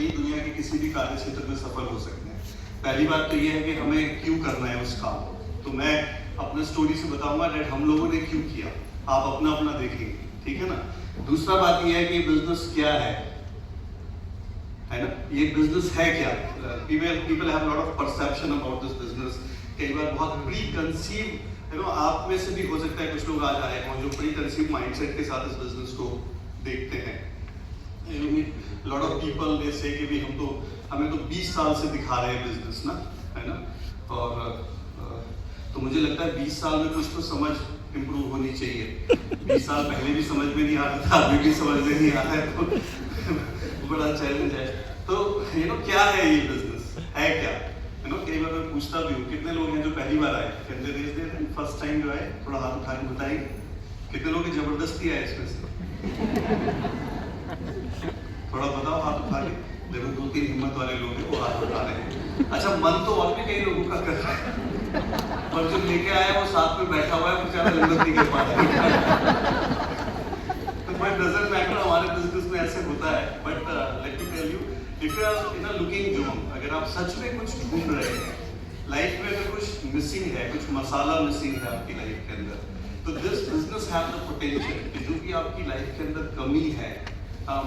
नहीं दुनिया के किसी भी कार्य क्षेत्र में सफल हो सकते हैं। पहली बात तो ये है कि हमें क्यों करना है उस काम को, तो मैं अपने स्टोरी से बताऊंगा डेट हम लोगों ने क्यों किया, आप अपना अपना देखेंगे, ठीक है ना। दूसरा बात ये है कि बिजनेस क्या है ना, ये बिजनेस है क्या। People have lot of perception about this business. कई बार बहुत प्री कंसीव आप में से भी हो सकता है कुछ लोग आज आए हों जो प्री कंसीव माइंडसेट के साथ इस बिजनेस को देखते हैं। लॉट ऑफ पीपल दे से कि भी हमें तो 20 साल से दिखा रहे हैं बिजनेस ना, है ना। और तो मुझे लगता है 20 साल में कुछ तो समझ इम्प्रूव होनी चाहिए। 20 साल पहले भी समझ में नहीं आ रहा था, अभी भी समझ में नहीं आ रहा है, तो बड़ा चैलेंज है। तो क्या है ये बिजनेस, है क्या। कई बार मैं पूछता भी हूँ कितने लोग हैं जो पहली बार आए, can they raise their hand, first time जो आए, थोड़ा हाथ उठा के बताएंगे कितने लोग जबरदस्ती आए इसमें से। थोड़ा बताओ हाथ उठा के, देखो 2-3 हिम्मत वाले लोग हैं वो हाथ उठा रहे हैं। अच्छा, मन तो और भी कई लोगों का कर रहा है, पर जो लेके आया वो साथ में बैठा हुआ है, बेचारा हिम्मत नहीं कर पा रहा। तो बट डजंट मैटर, हमारे बिजनेस में ऐसे होता है। But let me tell you, if you are in a looking zone, अगर आप सच में कुछ ढूंढ रहे हैं लाइफ में, अगर कुछ मिसिंग है, कुछ मसाला मिसिंग है आपकी लाइफ के अंदर, तो this business have the potential कि जो भी आपकी लाइफ के अंदर कमी है।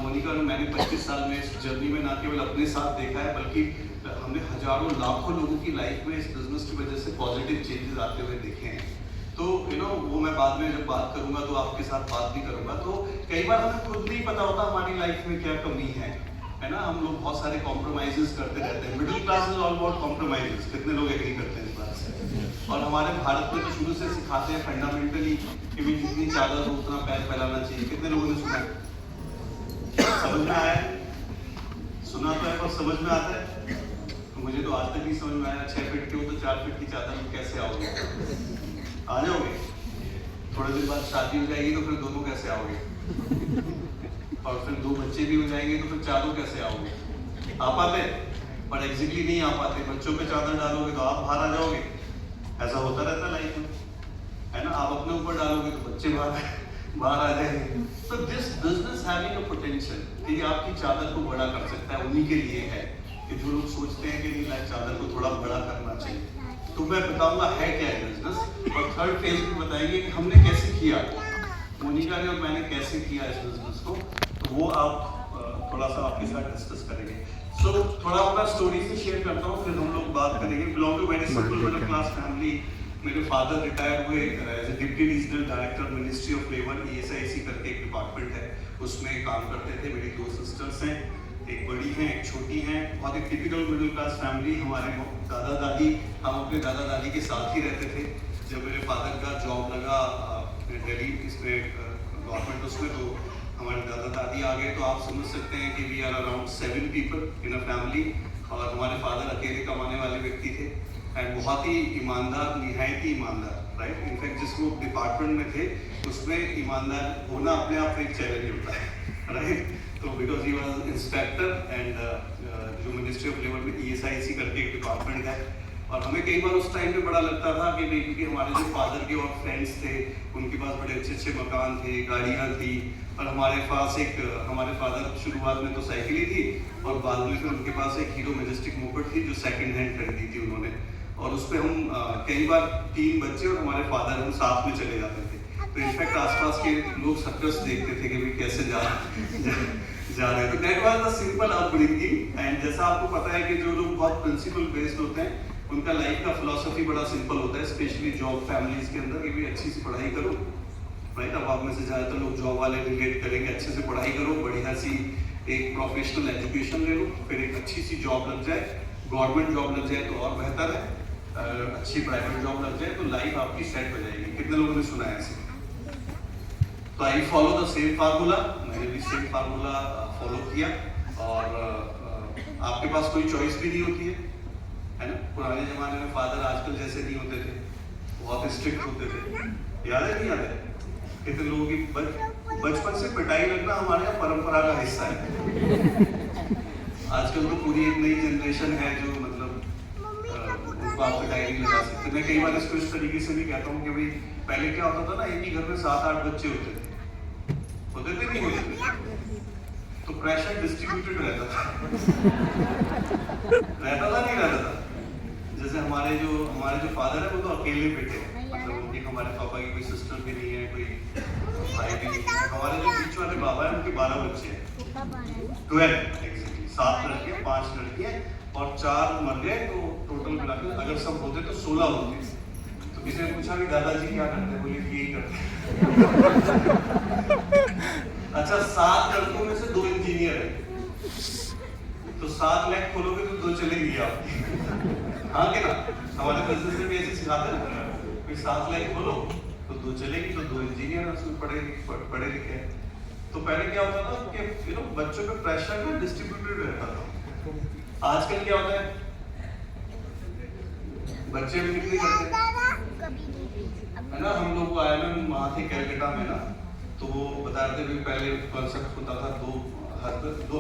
मोनिका और मैंने 25 साल में इस जर्नी में ना केवल अपने साथ देखा है, बल्कि हमने हजारों लाखों लोगों की लाइफ में इस बिजनेस की वजह से पॉजिटिव चेंजेस आते हुए देखे हैं। तो वो मैं बाद में जब बात करूंगा तो आपके साथ बात भी करूंगा। तो कई बार हमें खुद नहीं पता होता हमारी लाइफ में क्या कमी है ना। हम लोग बहुत सारे कॉम्प्रोमाइजेस करते रहते हैं। Middle class is all about compromises, कितने लोग एग्री करते हैं इस बात से। और हमारे भारत में तो शुरू से सिखाते हैं फंडामेंटली कि भी जितनी चादर हो उतना पैर फैलाना चाहिए। कितने लोगों ने सुना है, समझ में आया, सुना तो है पर समझ में आता है। तो मुझे तो आज तक नहीं समझ में आया, 6 फीट के हो तो 4 फीट की चादर में कैसे आओगे, आ जाओगे। थोड़े दिन बाद शादी हो जाएगी तो फिर दोनों कैसे आओगे, और फिर 2 बच्चे भी हो जाएंगे तो फिर चारों कैसे आओगे। आ पाते पर एग्जैक्टली नहीं आ पाते। बच्चों पे चादर डालोगे तो आप बाहर आ जाओगे, ऐसा होता रहता है लाइफ में, है ना। आप अपने ऊपर डालोगे तो बच्चे बाहर आ जाएंगे। तो this business having a potential कि आपकी चादर को बड़ा कर सकता है, उन्हीं के लिए है कि जो लोग सोचते हैं कि नहीं लाइफ चादर को थोड़ा बड़ा करना चाहिए। तो मैं बताऊंगा है क्या है बिजनेस, और थर्ड फेज में बताएंगे कि हमने कैसे किया, मोनिका ने और मैंने कैसे किया इस बिजनेस को। तो वो आप थोड़ा सा आपके साथ डिस्कस करेंगे। सो थोड़ा अपना स्टोरी से शेयर करता हूँ, फिर हम लोग बात करेंगे। Belong to very simple middle class family. मेरे फादर रिटायर हुए as a deputy regional director ministry of labour, ESIC करके एक डिपार्टमेंट है, उसमें काम करते थे। मेरी 2 सिस्टर्स हैं, एक बड़ी हैं एक छोटी हैं। बहुत एक टिपिकल मिडिल क्लास फैमिली। हमारे दादा दादी, हम अपने दादा दादी के साथ ही रहते थे। जब मेरे फादर का जॉब लगा दिल्ली इसमें गवर्नमेंट उसमें, तो हमारे दादा दादी आ गए। तो आप समझ सकते हैं कि we are around 7 people in a family. और हमारे फादर अकेले कमाने वाले व्यक्ति थे एंड बहुत ही ईमानदार, निहायत ही ईमानदार, राइट। इनफैक्ट जिस वो डिपार्टमेंट में थे उसमें ईमानदार होना अपने आप में एक चैलेंज होता है, राइट। तो because he was inspector and जो मिनिस्ट्री ऑफ लेबर में ESIC करके एक डिपार्टमेंट है। और हमें कई बार उस टाइम पे बड़ा लगता था कि नहीं, क्योंकि हमारे जो फादर के और फ्रेंड्स थे उनके पास बड़े अच्छे अच्छे मकान थे, गाड़ियाँ थी, और हमारे पास हमारे फादर शुरुआत में तो साइकिल ही थी, और बाद में फिर उनके पास एक हीरो मैजेस्टिक मोपेड थी जो सेकंड हैंड खरीदी थी उन्होंने। और उस पर हम कई बार 3 बच्चे और हमारे फादर हम साथ में चले जाते थे। तो इनफैक्ट आसपास के लोग सर्कस देखते थे कि भाई कैसे जा रहे हैं। तो that was the simple upbringing. And जैसा आपको पता है कि जो लोग बहुत प्रिंसिपल बेस्ड होते हैं उनका लाइफ का फिलॉसफी बड़ा सिंपल होता है, स्पेशली जॉब फैमिलीज के अंदर, कि भी अच्छी सी पढ़ाई करो, राइट। अब आप में से ज़्यादातर लोग जॉब वाले रिलेट करेंगे, अच्छे से पढ़ाई करो, बढ़िया सी एक प्रोफेशनल एजुकेशन ले लो, फिर एक अच्छी सी जॉब लग जाए, गवर्नमेंट जॉब लग जाए तो और बेहतर है, अच्छी प्राइवेट जॉब लग जाए तो लाइफ आपकी सेट हो जाएगी। कितने लोगों ने सुना है ऐसे। तो I follow the same formula, मैंने भी सेम फार्मूला फॉलो किया। और आपके पास कोई चॉइस भी नहीं होती है ना। पुराने जमाने में फादर आजकल जैसे नहीं होते थे, बहुत स्ट्रिक्ट होते थे, याद है नहीं याद है। कितने लोगों की बचपन से पिटाई लगना हमारे यहाँ परंपरा का हिस्सा है। आजकल तो पूरी एक नई जनरेशन है जो मतलब उनको आप पिटाई नहीं लगा सकते। मैं कई बार इसको इस तरीके से भी कहता हूँ कि भाई पहले क्या होता था ना, एक ही घर में 7-8 बच्चे होते थे नहीं होते थे। तो प्रेशर डिस्ट्रीब्यूटेड रहता था नहीं रहता था। जैसे हमारे जो फादर है वो तो अकेले बेटे हैं, मतलब उनके हमारे पापा की कोई सिस्टर भी नहीं है, कोई भाई भी नहीं है। हमारे जो बीच वाले बाबा हैं उनके 12 बच्चे हैं, 12 एग्जैक्टली, 7 लड़के 5 लड़कियां और 4 मर गए, तो टोटल मिलाकर अगर सब होते तो 16 होते। तो किसी ने पूछा कि दादाजी क्या करते हैं, बोले यही करते हैं। अच्छा, 7 लड़कों में से 2 इंजीनियर है, तो 7 लाख खोलोगे तो 2 चलेंगी आपकी। हाँ कि ना, हमारे बिजनेस में भी ऐसे सिखाते हैं ना, कोई 7 लाख खोलो तो 2 चलेगी, तो 2 इंजीनियर उसमें पढ़े लिखे। तो पहले क्या होता था कि बच्चों पे प्रेशर में डिस्ट्रीब्यूटेड रहता था। आजकल क्या होता है, बच्चे भी नहीं करते है ना। हम लोग आए में वहाँ थे कैलकाटा में ना, तो वो बता रहे थे पहले कॉन्सेप्ट होता था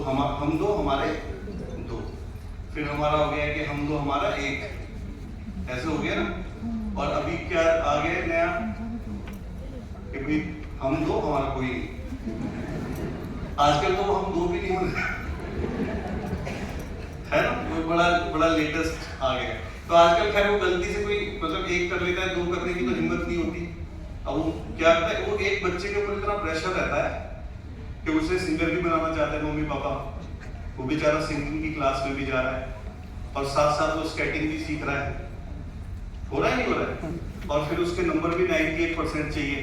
हम दो हमारे 2, फिर हमारा हो गया कि हम 2 हमारा 1, ऐसे हो गया ना। और अभी क्या आ गया नया कि भाई हम 2 हमारा कोई नहीं। आजकल तो हम 2 भी नहीं हो रहे है ना, वो बड़ा लेटेस्ट आ गया। तो आजकल खैर वो गलती से कोई मतलब 1 कर लेता है, 2 करने की तो हिम्मत नहीं होती। अब वो क्या करता है, वो एक बच्चे के ऊपर इतना प्रेशर रहता है कि उसे सिंगर भी बनाना चाहते हैं मम्मी पापा। वो बेचारा सिंगिंग की क्लास में भी जा रहा है और साथ साथ वो स्केटिंग भी सीख रहा है। हो रहा है नहीं हो रहा है? और फिर उसके नंबर भी 98% चाहिए।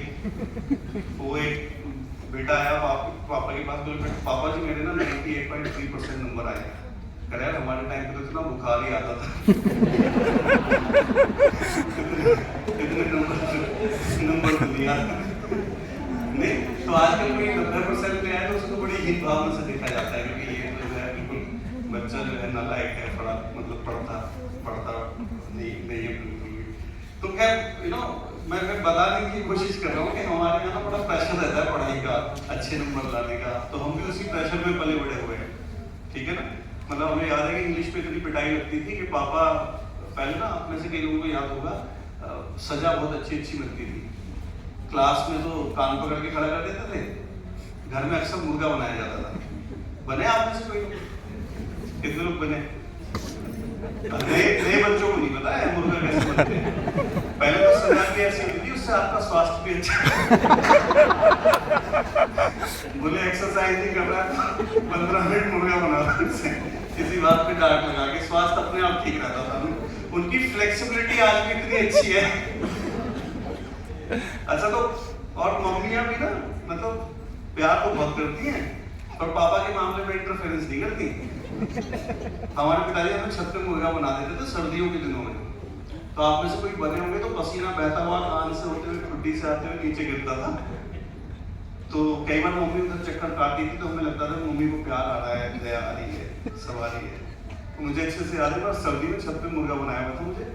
वो एक बेटा आया पापा के पास, बोले पापा जी मेरे ना 98.3% नंबर आए। कह रहा है हमारे टाइम पे तो इतना बुखार ही आता था। इतने नंबर तो दिया नहीं। तो आजकल कोई 90% में आए तो उसको बड़ी हीन भावना से देखा जाता है, क्योंकि ये तो जो है बिल्कुल बच्चा जो है नालायक है, मतलब पढ़ता नहीं है बिल्कुल भी। तो खैर मैं बताने की कोशिश कर रहा हूँ कि हमारे यहाँ बड़ा प्रेशर रहता है पढ़ाई का, अच्छे नंबर लाने का। तो हम भी उसी प्रेशर में पले बड़े हुए हैं, ठीक है ना। मतलब हमें याद है कि इंग्लिश पे इतनी पिटाई लगती थी कि पापा पहले ना, आप में से कई लोगों को याद होगा, सजा बहुत अच्छी मिलती थी। क्लास में तो कान पकड़ के खड़ा कर देते थे। घर में अक्सर मुर्गा बनाया जाता था। बने आप में से कोई लोग? कितने लोग बने? नए बच्चों को नहीं पता है मुर्गा कैसे बनते हैं। पहले तो सजा भी ऐसी होती थी, उससे आपका स्वास्थ्य भी अच्छा। बोले एक्सरसाइज नहीं कर रहा है, 15 मिनट मुर्गा बना रहा है, किसी बात पे डांट लगा के स्वास्थ्य अपने आप ठीक रहता था। उनकी फ्लेक्सिबिलिटी आज भी इतनी अच्छी है। अच्छा, तो और मम्मियां भी ना मतलब प्यार तो बहुत करती हैं, पर पापा के मामले में इंटरफेरेंस नहीं करती। हमारे पिताजी हमें छत पे मुर्गा बना देते थे सर्दियों के दिनों में। तो आप में से कोई बने होंगे तो पसीना बहता हुआ कान से होते हुए खुड्डी से आते हुए नीचे गिरता था। तो कई बार मम्मी उधर चक्कर काटती थी तो हमें लगता था मम्मी को प्यार आ रहा है, दया आ रही है, सवारी है। तो मुझे अच्छे से याद है, सर्दी में छत पे मुर्गा बनाया हुआ था मुझे।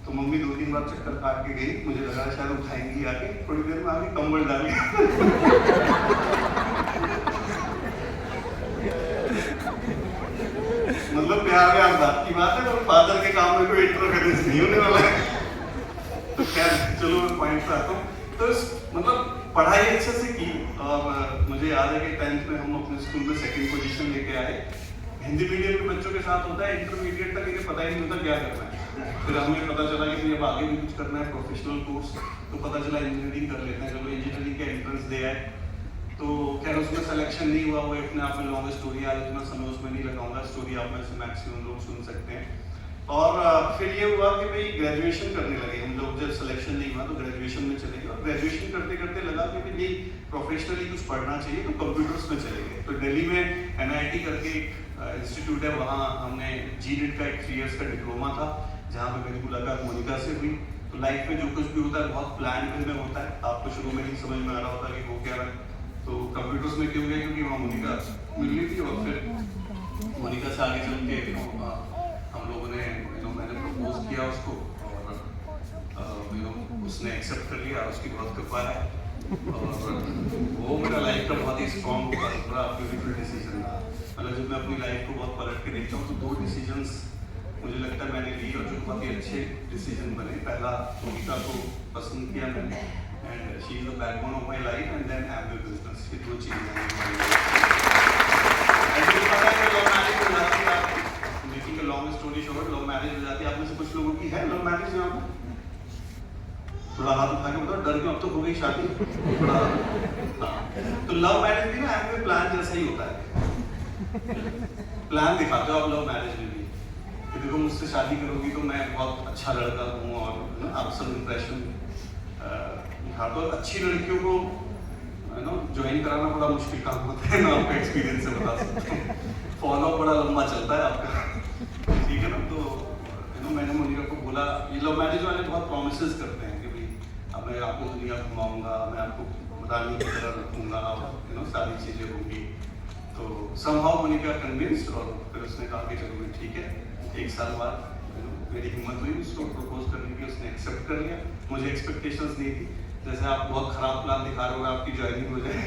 तो मम्मी 2-3 बार चक्कर काट के गई, मुझे लगा शायद उठाएंगी आके, थोड़ी देर में आके कंबल डाली। मतलब प्यार बात की बात है, और फादर के काम में कोई इंटरफेरेंस नहीं होने वाला है। तो खैर चलो मैं पॉइंट पे आता हूँ। तो मतलब पढ़ाई अच्छे से की, और मुझे याद है कि 10th में हम अपने स्कूल में 2nd पोजीशन लेके आए। हिंदी मीडियम के बच्चों के साथ होता है, इंटरमीडिएट तक इन्हें पता ही नहीं होता क्या करना है। फिर हमें पता चला कि अब आगे भी कुछ करना है, प्रोफेशनल कोर्स। तो पता चला इंजीनियरिंग कर लेते हैं, चलो इंजीनियरिंग के एंट्रेंस दे आए। तो खैर उसमें सिलेक्शन नहीं हुआ, वो अपने आप में लॉन्ग स्टोरी है, इतना समय उसमें नहीं लगाऊंगा, स्टोरी आप में से मैक्सिमम लोग सुन सकते हैं। और फिर ये हुआ कि भाई ग्रेजुएशन करने लगे हम लोग। जब सिलेक्शन नहीं हुआ तो ग्रेजुएशन में चले गए, और ग्रेजुएशन करते करते लगा कि भाई प्रोफेशनली कुछ पढ़ना चाहिए, तो कंप्यूटर्स में चले गए। तो दिल्ली में NIT करके एक इंस्टीट्यूट है, वहाँ हमने GNET का एक 3 इयर्स का डिप्लोमा था, जहाँ पे मेरी मुलाकात मोनिका से हुई। तो लाइफ में जो कुछ भी होता है बहुत प्लान में होता है, आपको शुरू में नहीं समझ में आ रहा होता कि वो क्या है। तो कंप्यूटर्स में क्यों गए, क्योंकि वहाँ मोनिका मिल रही थी। और फिर मोनिका से आगे चल के हम लोगों ने मैंने प्रपोज किया उसको, और उसने एक्सेप्ट कर लिया, उसकी बहुत कृपा है। और वो मेरा लाइफ का बहुत ही स्ट्रॉन्ग बड़ा ब्यूटीफुल डिसीजन था। मतलब जब मैं अपनी लाइफ को बहुत पलट के देखता हूँ तो 2 डिसीजंस मुझे लगता है मैंने ली, और जो बहुत ही अच्छे डिसीजन बने। पहला मोनिका को पसंद किया मैंने, and she is the backbone of my life, and then have the business. ये 2 चीजें हैं। Making a long story short, love marriage हो जाती है। आप में से कुछ लोगों की है लव मैरिज यहाँ पर? थोड़ा हाथ उठा के बताओ, डर के अब तो हो गई शादी थोड़ा। हाँ, तो लव मैरिज भी ना आपके प्लान जैसा ही होता है। प्लान दिखाते हो आप लव मैरिज में भी कि देखो मुझसे शादी करोगी तो मैं बहुत अच्छा लड़का हूँ, और आप सब इंप्रेशन दिखाते हो। अच्छी लड़कियों को ज्वाइन कराना बड़ा मुश्किल काम होता है, मैं आपका एक्सपीरियंस से बता सकता हूँ। फॉलो बड़ा लंबा चलता है आपका, ठीक है ना। तो मैंने मोनिका को बोला, ये लव मैरिज वाले बहुत प्रोमिसेस करते हैं कि भाई अब मैं आपको दुनिया घुमाऊंगा, मैं आपको रानी की तरह रखूंगा, सारी चीज़ें होंगी। तो समहाउ मोनिका कन्विंस्ड, और फिर उसने कहा कि चलो भाई ठीक है। 1 साल बाद मेरी हिम्मत हुई उसको प्रपोज करने की, उसने एक्सेप्ट कर लिया। मुझे एक्सपेक्टेशंस नहीं थी, जैसे आप बहुत खराब प्लान दिखा रहे हो आपकी ज्वाइनिंग हो जाए।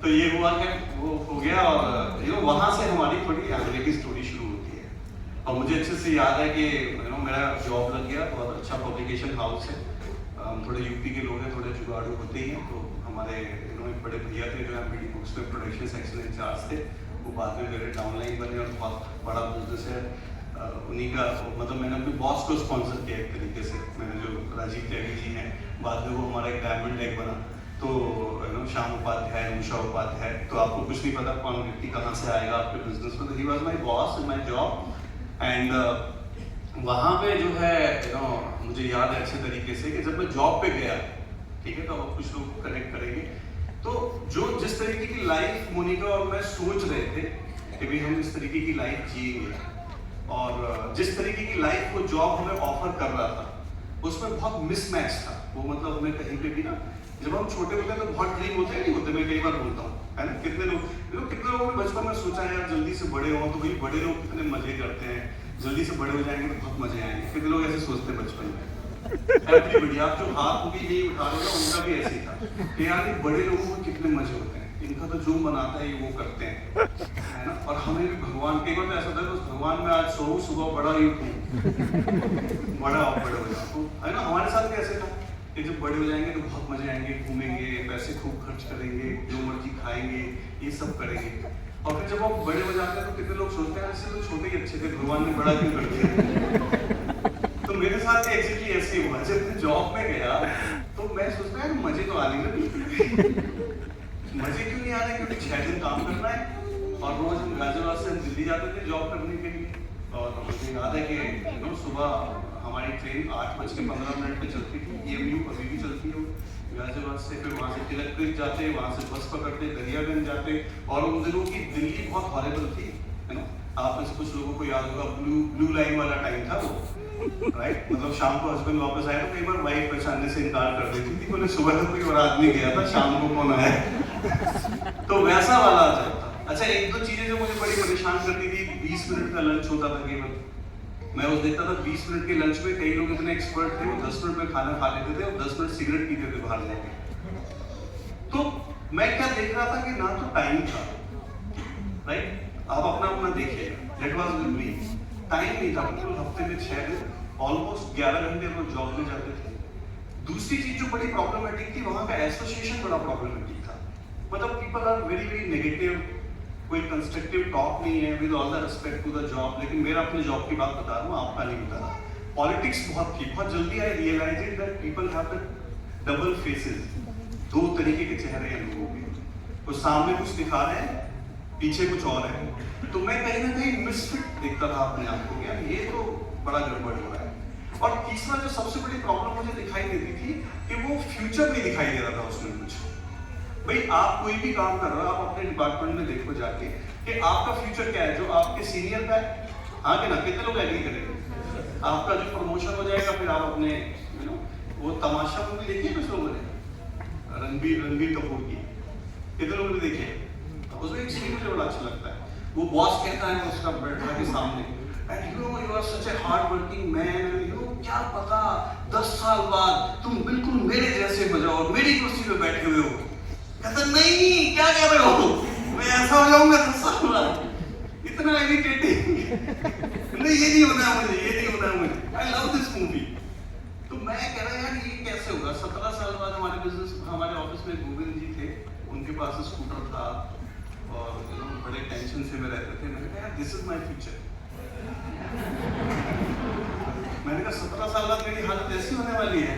तो ये हुआ कि वो हो गया, और वहाँ से हमारी थोड़ी आगे की स्टोरी शुरू होती है। और मुझे अच्छे से याद है कि मेरा जॉब लग गया, बहुत अच्छा पब्लिकेशन हाउस है। थोड़े यूपी के लोग हैं, थोड़े जुगाड़ू होते ही हैं। तो हमारे एक बड़े भैया थे जो एमपीडी बुक्स में प्रोडक्शन सेक्शन इंचार्ज थे, वो बाद में मेरे डाउनलाइन बने और बहुत बड़ा बिजनेस है उन्हीं का। मतलब मैंने अपने बॉस को स्पॉन्सर किया एक तरीके से, मैंने जो राजीव त्यागी जी हैं, बाद में वो हमारा एक डायमंड लेग बना। तो श्याम उपाध्याय, उषा उपाध्याय, तो आपको कुछ नहीं पता कौन व्यक्ति कहाँ से आएगा आपके बिजनेस में। तो he was my boss in my job, and वहाँ पे जो है मुझे याद है अच्छे तरीके से कि जब मैं जॉब पे गया, ठीक है, तो अब कुछ लोग कनेक्ट करेंगे, तो जो जिस तरीके की लाइफ मोनिका और मैं सोच रहे थे कि भाई हम इस तरीके की लाइफ जिएंगे, और जिस तरीके की लाइफ वो जॉब हमें ऑफर कर रहा था, उसमें बहुत मिसमैच था। वो मतलब हमें कहीं पे भी ना, जब हम छोटे होते हैं तो बहुत ड्रीम होते हैं, नहीं होते, मैं कई बार बोलता हूँ, है ना। कितने लोगों ने बचपन में सोचा यार जल्दी से बड़े हो, तो भाई बड़े लोग कितने मजे करते हैं, जल्दी से बड़े हो जाएंगे तो बहुत मजे आएंगे। कितने लोग ऐसे सोचते हैं बचपन में। एवरीबॉडी, आप जो हाथ होगी नहीं उठा रहे हो, उनका भी ऐसे ही था कि यार बड़े लोगों को कितने मजे होते हैं, इनका तो जो बनाता है ये वो करते हैं, है ना। और हमें भी भगवान के बार ऐसा था, भगवान में आज सोऊं, सुबह बड़ा ही उठूं, बड़ा हो जाऊं, है ना। हमारे साथ कैसे था कि जब बड़े हो जाएंगे तो बहुत मजे आएंगे, घूमेंगे, पैसे खूब खर्च करेंगे, जो मर्जी खाएंगे, ये सब करेंगे। और फिर जब आप बड़े हो जाते हैं तो कितने लोग सोचते हैं इससे तो छोटे ही अच्छे थे, भगवान ने बड़ा क्यों कर दिया। तो मेरे साथ एग्जैक्टली ऐसे ही हुआ। जब मैं जॉब में गया तो मैं सोचता है मजे तो आने लगे, मजे क्यों नहीं आ रहे, क्योंकि 6 दिन काम करना है, और रोज हम गाजियाबाद से दिल्ली जाते थे जॉब करने के लिए। और मुझे याद है कि सुबह हमारी ट्रेन 8:15 पे चलती थी, EMU अभी भी चलती है गाजियाबाद से। फिर वहाँ से तिलक जाते, वहाँ से बस पकड़ते, दरियागंज जाते। और उन दिनों की दिल्ली बहुत हॉरेबल थी, है ना। आप में से कुछ लोगों को याद होगा, ब्लू लाइन वाला टाइम था वो, राइट। मतलब शाम को हस्बैंड वापस आया तो कई बार वाइफ पहचानने से इनकार कर देती थी, बोले सुबह तो कोई और आदमी गया था, शाम को कौन आया। तो वैसा वाला था। अच्छा, 1-2 चीजें जो मुझे बड़ी परेशान करती थी, 20 मिनट का लंच होता था केवल। मैं वो देखता था 20 मिनट के लंच में कई लोग इतने एक्सपर्ट थे, वो 10 मिनट में खाना खा लेते थे और 10 मिनट सिगरेट पीते थे बाहर जाके। तो मैं क्या देख रहा था कि ना तो टाइम था, राइट। आप अपना देखिएगा, that was with me, time नहीं था। बिल्कुल हफ्ते में 6 दिन, ऑलमोस्ट 11 घंटे रोज जॉब में जाते थे। दूसरी चीज जो बड़ी प्रॉब्लमेटिक थी, वहां का एसोसिएशन बड़ा प्रॉब्लमेटिक था। मतलब people are very very negative, कोई कंस्ट्रक्टिव टॉक नहीं है, with all the respect to the job. लेकिन मेरा अपने जॉब की बात बता रहा हूँ, आपका नहीं बता रहा। पॉलिटिक्स बहुत थी, बहुत जल्दी I realised that people have the double faces, 2 तरीके के चेहरे हैं लोगों के, वो सामने कुछ दिखा रहे हैं, पीछे कुछ और है। तो मैं कहीं ना कहीं मिसफिट देखता था अपने आप को, यार ये तो बड़ा गड़बड़ हो रहा है। और तीसरा जो सबसे बड़ी प्रॉब्लम मुझे दिखाई देती थी कि वो फ्यूचर नहीं दिखाई दे रहा था उसमें कुछ। भाई आप कोई भी काम कर रहे हो, आप अपने डिपार्टमेंट में देखो जाके कि आपका फ्यूचर क्या है, जो आपके सीनियर का है, हाँ कि ना, कितने लोग एग्री करेंगे। आपका जो प्रमोशन हो जाएगा, फिर आप अपने वो तमाशा मूवी देखिए कुछ लोगों ने, रणबीर कपूर की, कितने लोगों ने देखी, उसमें एक सीन मुझे बड़ा अच्छा लगता है। वो बॉस कहता है उसका बैठा के सामने, and you are such a hard working man, क्या पता 10 साल बाद तुम बिल्कुल मेरे जैसे हो जाओ और मेरी कुर्सी पे बैठे हुए हो। कहता नहीं, क्या कह रहे हो, मैं ऐसा हो जाऊंगा 10 साल बाद। इतना इरिटेटिंग, नहीं ये नहीं होना है मुझे, ये नहीं होना है मुझे। I love this movie. तो मैं कह रहा यार ये कैसे होगा। 17 साल बाद हमारे ऑफिस में गोविंद जी थे, उनके पास स्कूटर था से में रहते थे, मैंने कहा दिस इज माय फ्यूचर। मैंने कहा 17 साल बाद मेरी हालत ऐसी होने वाली है।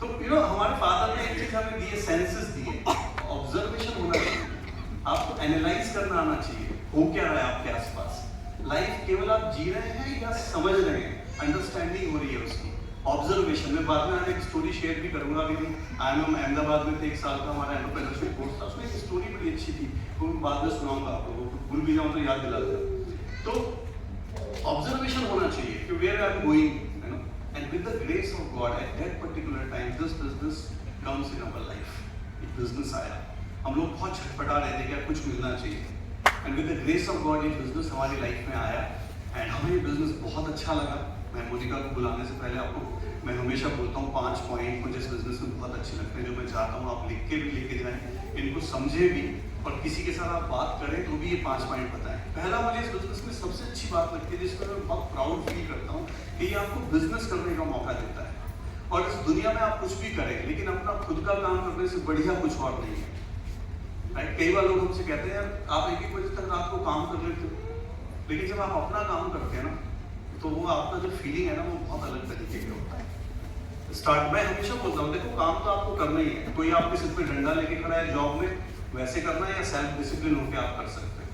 तो हमारे फादर ने एक चीज हमें दी है, सेंसेस दिए, ऑब्जर्वेशन होना चाहिए, आपको एनालाइज करना आना चाहिए, हो क्या रहा है आपके आसपास, लाइफ केवल आप जी रहे हैं या समझ रहे हैं, अंडरस्टैंडिंग हो रही है उसकी, ऑब्जर्वेशन। मैं बाद में एक स्टोरी शेयर भी करूंगा। अभी हम अहमदाबाद में थे, 1 साल का हमारा एंटरप्रेन्योरशिप कोर्स था, उसमें एक स्टोरी बड़ी अच्छी थी, वो मैं बाद में सुनाऊंगा आप लोगों को, भूल भी जाऊं तो याद दिला दूंगा। तो ऑब्जर्वेशन होना चाहिए कि where I am going, and with the grace of God at that particular time this business comes in our life। एक बिजनेस आया, हम लोग बहुत छटपटा रहे थे क्या कुछ मिलना चाहिए, and with the grace of God ये बिजनेस हमारी लाइफ में आया and हमें ये बिजनेस बहुत अच्छा लगा। मैं मोनिका को बुलाने से पहले आपको मैं हमेशा बोलता हूँ 5 पॉइंट मुझे इस बिजनेस में बहुत अच्छे लगते हैं, जो मैं चाहता हूँ आप लिख के भी लेके जाएं, इनको समझे भी, और किसी के साथ आप बात करें तो भी ये 5 पॉइंट बताएं। पहला मुझे इस बिजनेस में सबसे अच्छी बात लगती है, जिसको मैं बहुत प्राउड फील करता हूँ, कि ये आपको बिजनेस करने का मौका देता है। और इस दुनिया में आप कुछ भी करें, लेकिन अपना खुद का काम करने से बढ़िया कुछ और नहीं है, राइट। कई बार लोग हमसे कहते हैं आप 1-1 बजे तक रात को काम कर लेते हो, लेकिन जब आप अपना काम करते हैं ना, तो वो आपका जो फीलिंग है ना, वो बहुत अलग तरीके का होता है। स्टार्ट मैं हमेशा बोलता हूँ, देखो काम तो आपको करना ही है, कोई आपके सिर पे डंडा लेके खड़ा है जॉब में, वैसे करना है, या सेल्फ डिसिप्लिन होकर आप कर सकते हैं,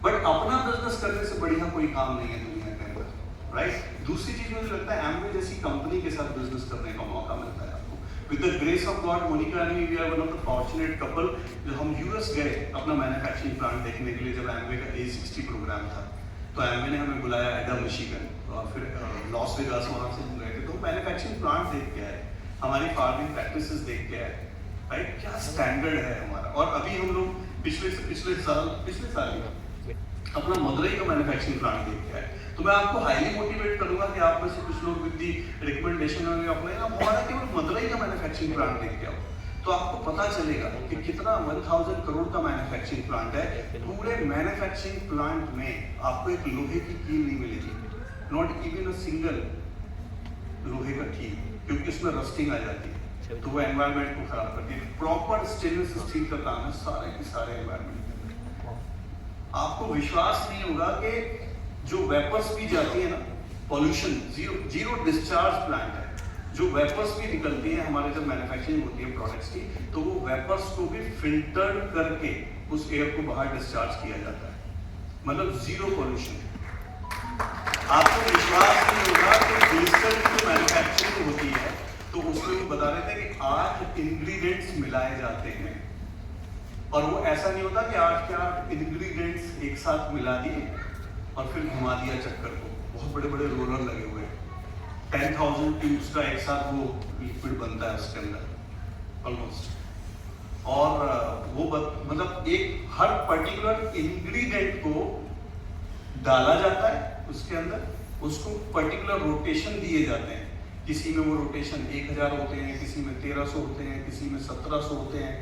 बट अपना बिजनेस करने से बढ़िया कोई काम नहीं है दुनिया के अंदर, राइट। दूसरी चीज मुझे लगता है एमवे जैसी कंपनी के साथ बिजनेस करने का मौका मिलता है आपको। With the grace of God, Monica and we are one of the fortunate couple, जो हम यूएस गए अपना मैन्युफैक्चरिंग प्लांट देखने के लिए, जब एमवे का A60 प्रोग्राम था, तो एमवे ने हमें बुलाया एडम मिशिगन, और फिर लॉस वेगास, वहाँ से हम गए थे, तो मैन्युफैक्चरिंग प्लांट देख के आए, हमारी फार्मिंग प्रैक्टिसेस देख के आए, राइट, क्या स्टैंडर्ड है हमारा। और अभी हम लोग पिछले साल अपना मदुरई का मैन्युफैक्चरिंग प्लांट देख के आए। तो मैं आपको हाईली मोटिवेट करूंगा कि आप में से कुछ लोग विद दी रिकमेंडेशन में अपने ना हमारा केवल मदुरई का मैन्युफैक्चरिंग प्लांट देख के आओ, तो आपको पता चलेगा कि कितना 1000 करोड़ का मैन्युफैक्चरिंग प्लांट है। पूरे मैन्युफैक्चरिंग प्लांट में आपको एक लोहे की कील नहीं मिलेगी, नॉट इवन अ सिंगल लोहे का कील, क्योंकि उसमें रस्टिंग आ जाती है, तो वो एनवायरनमेंट को खराब करती है। प्रॉपर स्टेनलेस स्टील का काम है, सारे के सारे एनवायरनमेंट। आपको विश्वास नहीं होगा कि जो वेपर्स भी जाती है ना, पॉल्यूशन जीरो डिस्चार्ज प्लांट है, जो वेपर्स भी निकलती है हमारे जब मैन्युफैक्चरिंग होती है प्रोडक्ट्स की, तो वो वेपर्स को भी फिल्टर करके उस एयर को बाहर डिस्चार्ज किया जाता है, मतलब जीरो पॉल्यूशन। आपको विश्वास नहीं होगा कि ग्लिसरीन की जो मैन्युफैक्चरिंग होती है, तो उसमें वो बता रहे थे कि 8 इंग्रेडिएंट्स मिलाए जाते हैं, और वो ऐसा नहीं होता कि 8 के 8 इंग्रेडिएंट्स एक साथ मिला दिए और फिर घुमा दिया चक्कर को। बहुत बड़े बड़े रोलर लगे हुए हैं, 10,000 ट्यूब्स का एक साथ वो लिक्विड बनता है उसके अंदर ऑलमोस्ट, और वो मतलब एक हर पर्टिकुलर इंग्रेडिएंट को डाला जाता है उसके अंदर, उसको पर्टिकुलर रोटेशन दिए जाते हैं। किसी में वो रोटेशन 1000 होते हैं, किसी में 1300 होते हैं, किसी में 1700 होते हैं।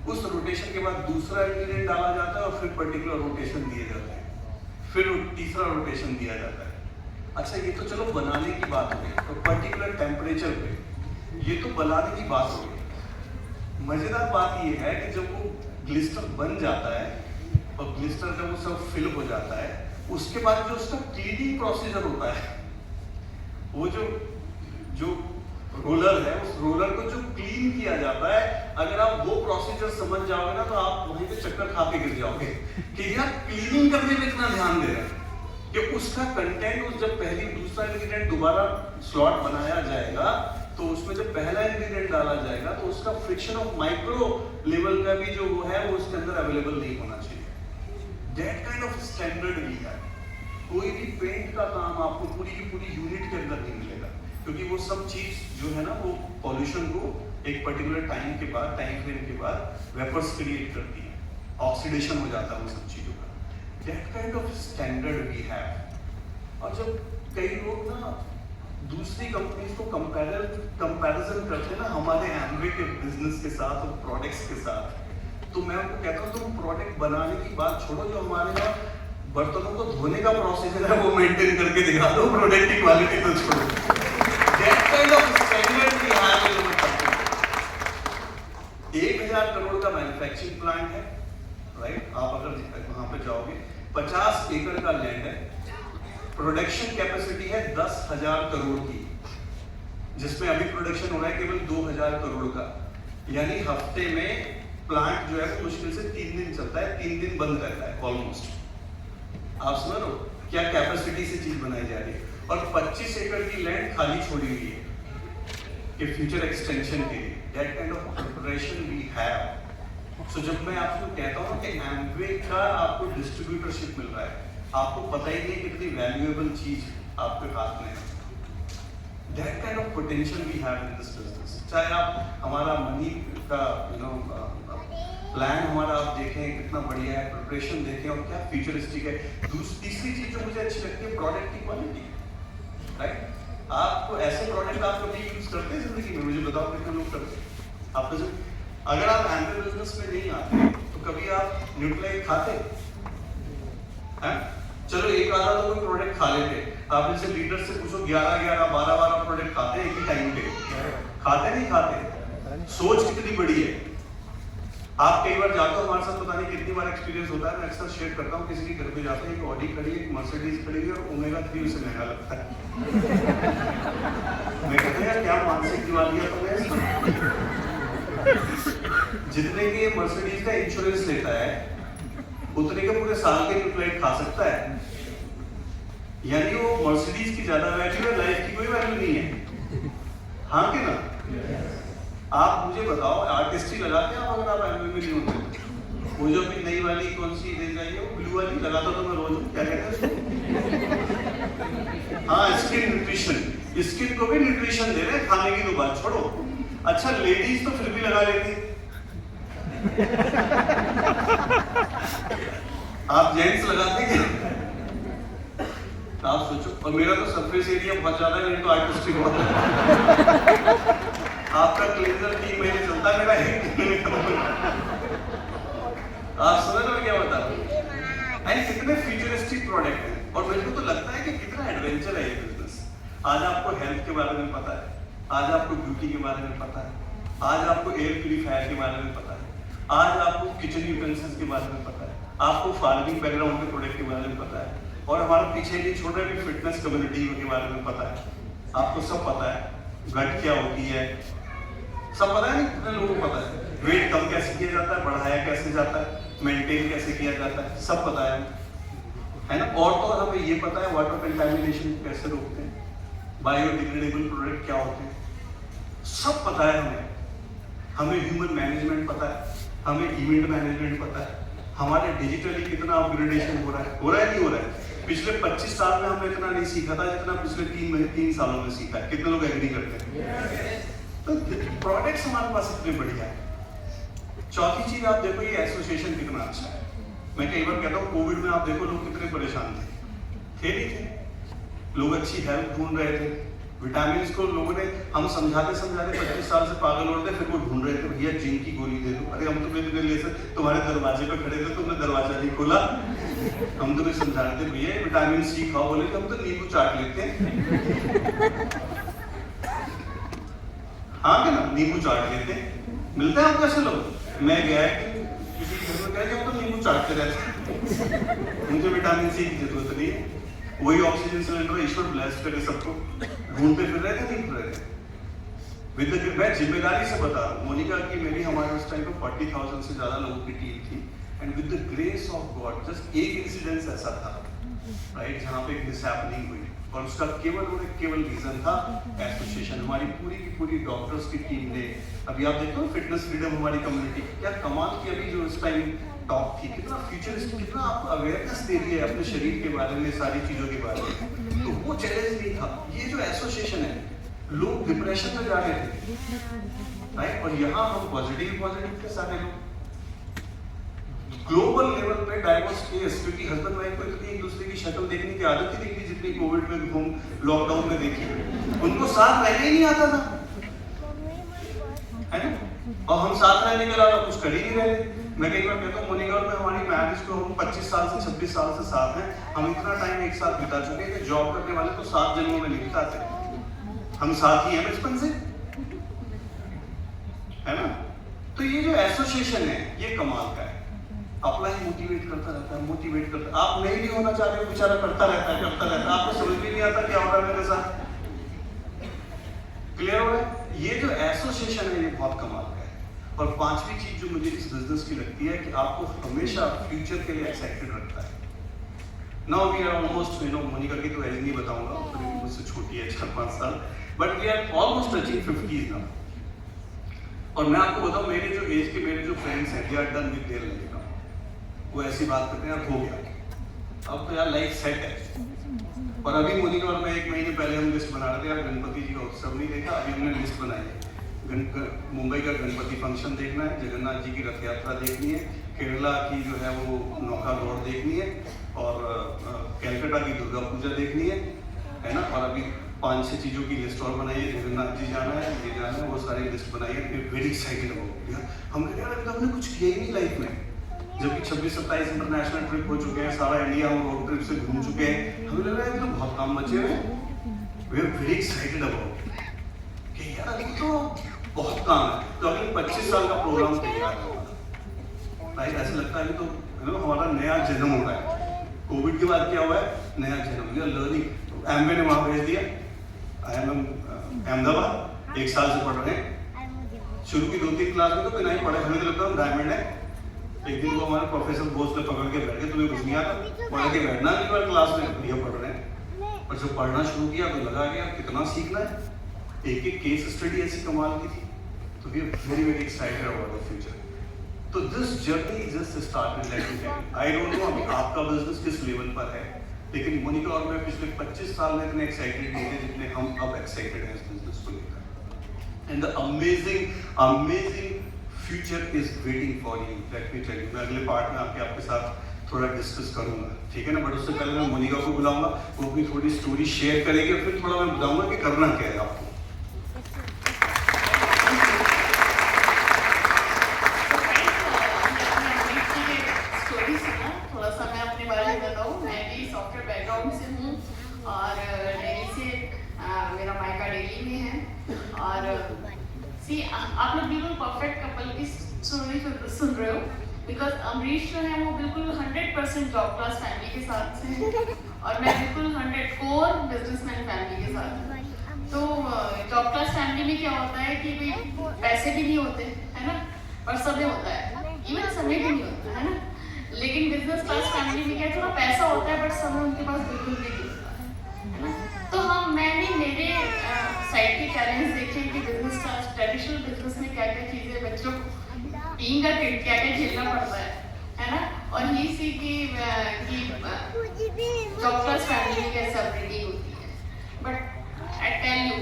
उस रोटेशन के बाद दूसरा इंग्रेडिएंट डाला जाता है और फिर पर्टिकुलर रोटेशन दिए जाते हैं, फिर तीसरा रोटेशन दिया जाता है। अच्छा, ये तो चलो बनाने की बात हो गई, तो पर्टिकुलर टेम्परेचर पे ये तो बनाने की बात हो गई। मजेदार बात ये है कि जब वो ग्लिस्टर बन जाता है और ग्लिस्टर जब वो सब फिल हो जाता है, उसके बाद जो उसका क्लीनिंग प्रोसीजर होता है, वो जो रोलर है, उस रोलर को जो क्लीन किया जाता है, अगर आप वो प्रोसीजर समझ जाओगे ना, तो आप वहीं पे चक्कर खा के गिर जाओगे कि यार क्लीनिंग करने में इतना ध्यान दे रहे हैं कि उसका कंटेंट, जब पहली दूसरा इंग्रेडिएंट दोबारा स्लॉट बनाया जाएगा, तो उसमें जब पहला इंग्रेडिएंट डाला जाएगा, तो उसका फ्रिक्शन ऑफ माइक्रो लेवल का भी जो वो है, वो उसके अंदर अवेलेबल नहीं होना चाहिए। दैट काइंड ऑफ स्टैंडर्ड भी है। कोई भी पेंट का काम आपको पूरी की पूरी यूनिट के अंदर नहीं मिलेगा, क्योंकि वो सब चीज जो है ना, वो पॉल्यूशन को एक पर्टिकुलर टाइम फ्रेम के बाद वेपर्स क्रिएट करती है, ऑक्सीडेशन हो जाता है वो सब चीजों का। That kind of standard we have. और जब कई लोग ना दूसरी कंपनीज को कंपैरिजन करते हैं ना हमारे एमवे के बिजनेस के साथ और प्रोडक्ट्स के साथ, तो मैं उनको कहता हूँ तुम प्रोडक्ट बनाने की बात छोड़ो, जो हमारे यहाँ बर्तनों को धोने का प्रोसीजर है वो मेंटेन करके दिखा दो, प्रोडक्ट की क्वालिटी तो छोड़ो। That kind of standard we have in our country। 1000 crore का मैन्युफैक्चरिंग प्लांट है, राइट? आप अगर वहां पे जाओगे 50 एकड़ का लैंड है, प्रोडक्शन कैपेसिटी है 10,000 करोड़ की, जिसमें अभी प्रोडक्शन हो रहा है केवल 2,000 करोड़ का। यानी हफ्ते में प्लांट जो है वो मुश्किल से 3 दिन चलता है, 3 दिन बंद रहता है ऑलमोस्ट। आप समझ रहे हो क्या कैपेसिटी से चीज बनाई जा रही है? और 25 एकड़ की लैंड खाली छोड़ी हुई है कि फ्यूचर एक्सटेंशन के लिए। That kind of preparation we have. So जब मैं आपको कहता हूँ कि एम्वे का आपको डिस्ट्रीब्यूटरशिप मिल रहा है, आपको पता ही नहीं कितनी वैल्यूएबल चीज आपके हाथ में है। That kind of potential we have in this business. चाहे आप हमारा मनी का प्लान हमारा आप देखें कितना बढ़िया है, प्रिपरेशन देखें और क्या फ्यूचरिस्टिक है। तीसरी चीज जो मुझे अच्छी लगती है, प्रोडक्ट की क्वालिटी, राइट? आपको ऐसे प्रोडक्ट आप कभी यूज करते हैं जिंदगी में? मुझे बताओ कितने लोग करते हैं? आप तो अगर आप एम्वे बिजनेस में नहीं आते तो कभी आप न्यूट्रीलाइट खाते हैं? चलो एक आधा तो कोई प्रोडक्ट खा लेते। आप इनसे लीडर से पूछो 11 12 प्रोडक्ट खाते हैं एक ही टाइम पे? खाते नहीं खाते? सोच कितनी बड़ी है। आप कई बार जाते हो हमारे साथ, पता नहीं कितनी बार एक्सपीरियंस होता है, मैं अक्सर शेयर करता हूँ, किसी के घर पे जाते हैं, एक ऑडी खड़ी है, एक मर्सिडीज खड़ी है और ओमेगा 3 उसे महंगा लगता है। मैं कहता यार क्या मानसिक दिवालिया तो है। जितने के मर्सिडीज का इंश्योरेंस लेता है उतने के पूरे साल के न्यूट्रीलाइट खा सकता है। यानी वो मर्सिडीज की ज्यादा वैल्यू है, लाइफ की कोई वैल्यू नहीं है। हाँ कि ना? आप मुझे बताओ, आर्टिस्ट्री लगाते हैं आप अगर आप एम्वे में नहीं होते? वो जो भी नई वाली कौन सी दे जाइए, वो ब्लू वाली लगाता तो मैं रोज, क्या कहते हैं? हाँ, स्किन न्यूट्रिशन। स्किन को भी न्यूट्रिशन दे रहे हैं, खाने की तो बात छोड़ो। अच्छा, लेडीज तो फिर भी लगा लेती, आप जेंट्स लगाते क्या? आप सोचो। और मेरा तो सरफेस एरिया बहुत ज्यादा है, मेरी तो आर्टिस्ट्री बहुत है। आपका क्लीनर 3 महीने चलता है, मेरा 1 महीने। आप समझ रहे हो क्या बता रहा हूं? एंड कितने फ्यूचरिस्टिक प्रोडक्ट हैं, और मेरे को तो लगता है कि कितना एडवेंचर है ये बिजनेस। आज आपको हेल्थ के बारे में पता है, आज आपको ब्यूटी के बारे में पता है, आज आपको एयर प्यूरिफायर के बारे में पता है, आज आपको किचन यूटेंसिल्स के बारे में पता है, आपको फार्मिंग बैकग्राउंड के प्रोडक्ट के बारे में पता है, और हमारा पीछे नहीं छोड़ रहे भी फिटनेस कम्युनिटी के बारे में पता है। आपको सब पता है, गट क्या होती है, सब पता है। नहीं कितने लोगों को पता है वेट कम कैसे किया जाता है, बढ़ाया कैसे जाता है, मेंटेन कैसे किया जाता है, सब पता है ना? और तो हमें ये पता है वाटर कंटामिनेशन कैसे रोकते हैं, बायोडिग्रेडेबल प्रोडक्ट क्या होते हैं, सब पता है हमें। हमें ह्यूमन मैनेजमेंट पता है, हमें इवेंट मैनेजमेंट पता है, हमारे डिजिटली कितना अपग्रेडेशन हो रहा है नहीं हो रहा है। पिछले 25 साल में हमने इतना नहीं सीखा था जितना पिछले 3 सालों में सीखा है। कितने लोग एग्री करते हैं? तो प्रोडक्ट्स हमारे पास इतने बढ़िया है। चौथी चीज आप देखो, ये एसोसिएशन कितना अच्छा है। मैं कई बार कहता हूँ कोविड में आप देखो लोग कितने परेशान थे नहीं थे? लोग अच्छी हेल्थ ढूंढ रहे थे, विटामिन को लोगों ने, हम समझाते 25 साल से पागल हो रहे थे, फिर वो ढूंढ रहे थे भैया जिंक की गोली दे दो। अरे हम तो ले सर तुम्हारे दरवाजे पे खड़े थे, तुमने दरवाजा नहीं खोला। हम तुम्हें समझा रहे थे भैया विटामिन सी खाओ, बोले हम तो नींबू चाट लेते हैं। हाँ क्या ना, नींबू चाट लेते हैं। मिलता है आपको ऐसे लोग? मैं गया किसी घर में, कह हम तो नींबू चाटते रहते, मुझे विटामिन सी की जरूरत नहीं है। वही ऑक्सीजन सिलेंडर ईश्वर ब्लेस करे सबको, ढूंढते फिर रहे थे, नहीं फिर रहे थे। मैं जिम्मेदारी से बता रहा हूँ, मोनिका की मेरी हमारे उस टाइम पे 40,000 से ज्यादा लोगों की टीम थी, and with the grace of God just एक इंसिडेंस ऐसा था, राइट, जहाँ पे एक मिसहैपनिंग हुई, और उसका केवल रीजन था एसोसिएशन। हमारी पूरी की पूरी डॉक्टर्स की टीम ने, अभी आप देखो फिटनेस फ्रीडम हमारी कम्युनिटी क्या कमाल की, अभी जो इस टाइम टॉप थी, कितना फ्यूचरिस्टिक, कितना आपको अवेयरनेस दे रही है अपने शरीर के बारे में, सारी चीजों के बारे में। तो वो चैलेंज नहीं था। ये जो एसोसिएशन है, लोग डिप्रेशन में जा रहे थे, राइट, और यहाँ हम पॉजिटिव थे सारे लोग। ग्लोबल लेवल पे डाइवोर्स केस, क्योंकि हस्बैंड वाइफ को इतनी एक दूसरे की शक्ल देखने की आदत ही नहीं थी जितनी कोविड में होम लॉकडाउन में देखी, उनको साथ रहने ही नहीं आता था, है ना? और हम साथ रहने के अलावा कुछ कर ही नहीं रहे। मैं कई बार कहता हूँ मोनिका में हमारी मैरिज को हम 25 साल से 26 साल से साथ हैं, हम इतना टाइम एक साथ बिता चुके हैं कि जॉब करने वाले तो 7 जन्मों में नहीं बिताते, हम साथ ही हैं बचपन से, है ना? तो ये जो एसोसिएशन है ये कमाल का है, अपना ही मोटिवेट करता रहता है, मोटिवेट करता है। आप नहीं होना चाह रहे हो, बेचारा करता रहता है, करता रहता है, आपको समझ भी नहीं आता क्या हो रहा है मेरे साथ। क्लियर हो रहा है? ये जो एसोसिएशन है ये बहुत कमाल का है। और पांचवी चीज जो मुझे इस बिजनेस की लगती है कि आपको हमेशा फ्यूचर के लिए एक्साइटेड रखता है। Now we are almost, Monica की तो एज नहीं बताऊंगा, मुझसे छोटी है 4-5 साल, but we are almost touching 50s now. और मैं आपको बताऊं, मेरे जो एज के मेरे जो फ्रेंड्स हैं, they are done with their life now. वो ऐसी बात करते हैं यार हो गया, अब तो यार लाइफ सेट है। और अभी मोनिका और मैं 1 महीने पहले हम लिस्ट बना रहे थे यार, गणपति जी का उत्सव नहीं देखा, अभी हमने लिस्ट बनाई है। मुंबई का गणपति फंक्शन देखना है, जगन्नाथ जी की रथ यात्रा देखनी है, केरला की जो है वो नौका दौड़ देखनी है, और कैलकाटा की दुर्गा पूजा देखनी है ना। और अभी 5-6 चीज़ों की लिस्ट और बनाई है, जगन्नाथ जी जाना है, ये जाना है, वो सारी लिस्ट बनाई है। वेरी एक्साइटेड अबाउट यार, हमने यार अभी तो हमने कुछ किया ही नहीं लाइफ में, जबकि 26-27 इंटरनेशनल ट्रिप हो चुके हैं, सारा इंडिया हम रोड ट्रिप से घूम चुके हैं, हमें लग रहा है तो बहुत काम बचे हुए हैं। We are very excited about कि यार अभी तो बहुत काम है। तो अगले 25 साल का प्रोग्राम तैयार है भाई, ऐसा लगता है तो हमारा नया जन्म हो रहा है। कोविड के बाद क्या हुआ है, नया जन्म, वी आर लर्निंग। एमबी ने वहाँ भेज दिया, IIM अहमदाबाद 1 साल से पढ़ रहे हैं। शुरू की 2-3 क्लास में तो बिना ही पढ़े, हमें तो लगता है डायमंड है। एक दिन वो हमारे प्रोफेसर बोस ने पकड़ के बैठ गए, तुम्हें कुछ नहीं आता, पढ़ के बैठना नहीं, बार क्लास में बढ़िया पढ़ रहे हैं। और जब पढ़ना शुरू किया तो लगा गया कितना सीखना है, एक केस स्टडी ऐसी कमाल की थी। तो we are very excited about the future. तो this journey just started, let me tell you. I don't know अभी आपका बिजनेस किस लेवल पर है, लेकिन मोनिका और मैं पिछले 25 साल में इतने एक्साइटेड नहीं थे जितने हम अब एक्साइटेड हैं इस बिजनेस को लेकर। And the amazing future is waiting for you, let me tell you. मैं अगले पार्ट में आपके साथ थोड़ा डिस्कस करूंगा, ठीक है ना। बट उससे पहले मैं मोनिका को बुलाऊंगा, वो अपनी थोड़ी स्टोरी शेयर करेगी, और फिर थोड़ा मैं बताऊंगा कि करना क्या है आपको। थोड़ा सा मैं अपने बारे में बताऊं, मैं भी सॉफ्टवेयर बैकग्राउंड से हूँ और दिल्ली से, मेरा मायका दिल्ली में है। और आप लोग बिल्कुल परफेक्ट कपल की स्टोरी सुन रहे हो, बिकॉज अमरीश जो है वो बिल्कुल 100% जॉब क्लास फैमिली के साथ से है, और मैं बिल्कुल 100 कोर बिजनेसमैन फैमिली के साथ हूँ। तो जॉब क्लास फैमिली में क्या होता है कि भाई पैसे भी नहीं होते है ना, और समय होता है, इवन समय भी नहीं होता है ना। लेकिन बिजनेस क्लास फैमिली में क्या, थोड़ा पैसा होता है बट समय उनके पास बिल्कुल भी नहीं होता है ना। तो मैंने मेरे साइड के चैलेंज देखे कि बिजनेस क्लास ट्रेडिशनल बिजनेस में क्या क्या चीज़ें बच्चों को टीम का क्या क्या झेलना पड़ता है ना। और ये सी कि जॉब क्लास फैमिली में कैसे अपडेटिंग होती है। But I tell you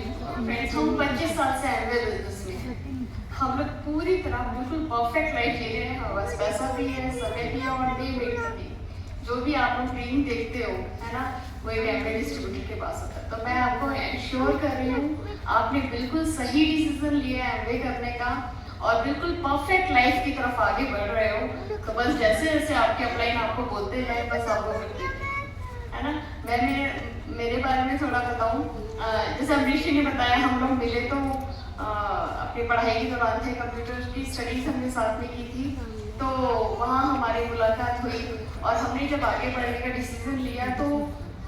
friends, हम 25 साल से एमवे बिजनेस में हैं, हम लोग पूरी तरह बिल्कुल परफेक्ट लाइफ जी रहे हैं। हमारे पास पैसा भी है, समय भी है, और डे वेट भी। जो भी आप लोग ट्रेनिंग देखते हो है ना, वो एक एमवे डिस्ट्रीब्यूटर के पास होता है। तो मैं आपको एंश्योर कर रही हूँ आपने बिल्कुल सही डिसीजन लिया है एमवे करने का, और बिल्कुल परफेक्ट लाइफ की तरफ आगे बढ़ रहे हो। तो बस जैसे जैसे आपके अपलाइन आपको बोलते हैं, बस आपको मिलते है ना। मैं मेरे बारे में थोड़ा बताऊँ, जैसे अमरीश जी ने बताया, हम लोग मिले तो अपनी पढ़ाई के दौरान थे, कंप्यूटर की स्टडीज हमने साथ में की थी। तो वहाँ हमारी मुलाकात हुई, और हमने जब आगे बढ़ने का डिसीजन लिया, तो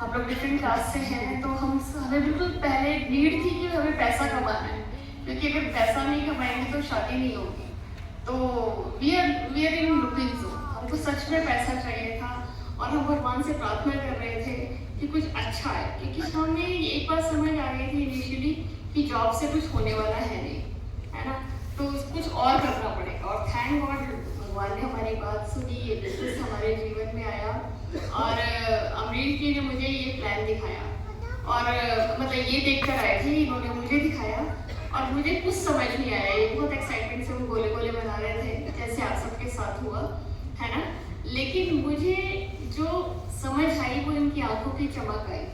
हम लोग डिफरेंट क्लास से हैं, तो हमें बिल्कुल पहले नीड थी कि हमें पैसा कमाना है, क्योंकि अगर पैसा नहीं कमाएंगे तो शादी नहीं होगी। तो we are in looking zone, हमको सच में पैसा चाहिए था, और हम भगवान से प्रार्थना कर रहे थे कि कुछ अच्छा है, क्योंकि हमें एक बात समझ आ गई थी इनिशियली कि जॉब से कुछ होने वाला है नहीं, है ना। तो कुछ और करना पड़ेगा, और थैंक गॉड भगवान ने हमारी बात सुनी, ये बिजनेस हमारे जीवन में आया, और अमरीश जी ने मुझे ये प्लान दिखाया, और मतलब ये देखकर आए थे, इन्होंने मुझे दिखाया, और मुझे कुछ समझ नहीं आया। ये बहुत एक्साइटमेंट से वो गोले गोले बना रहे थे, जैसे आप सबके साथ हुआ है ना। लेकिन मुझे जो समझ आई वो इनकी आंखों की चमक आई,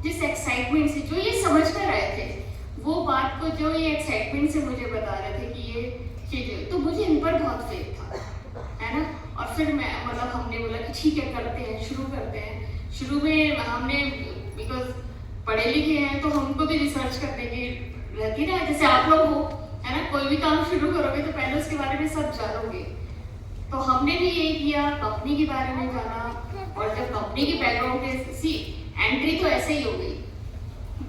जिस एक्साइटमेंट से जो ये समझ कर आए थे, वो बात को जो ये एक्साइटमेंट से मुझे बता रहे थे कि ये चीज़ें, तो मुझे इन पर बहुत फेथ था, है ना। और फिर मैं मतलब हमने बोला कि ठीक है करते हैं, शुरू करते हैं। शुरू में हमने बिकॉज पढ़े लिखे हैं तो हमको भी रिसर्च करने की रहती ना, जैसे आप लोग हो है ना, कोई भी काम शुरू करोगे तो पहले उसके बारे में सब जानोगे, तो हमने भी यही किया, कंपनी के बारे में जाना, और जब कंपनी की बैकग्राउंड के सी एंट्री तो ऐसे ही हो गई,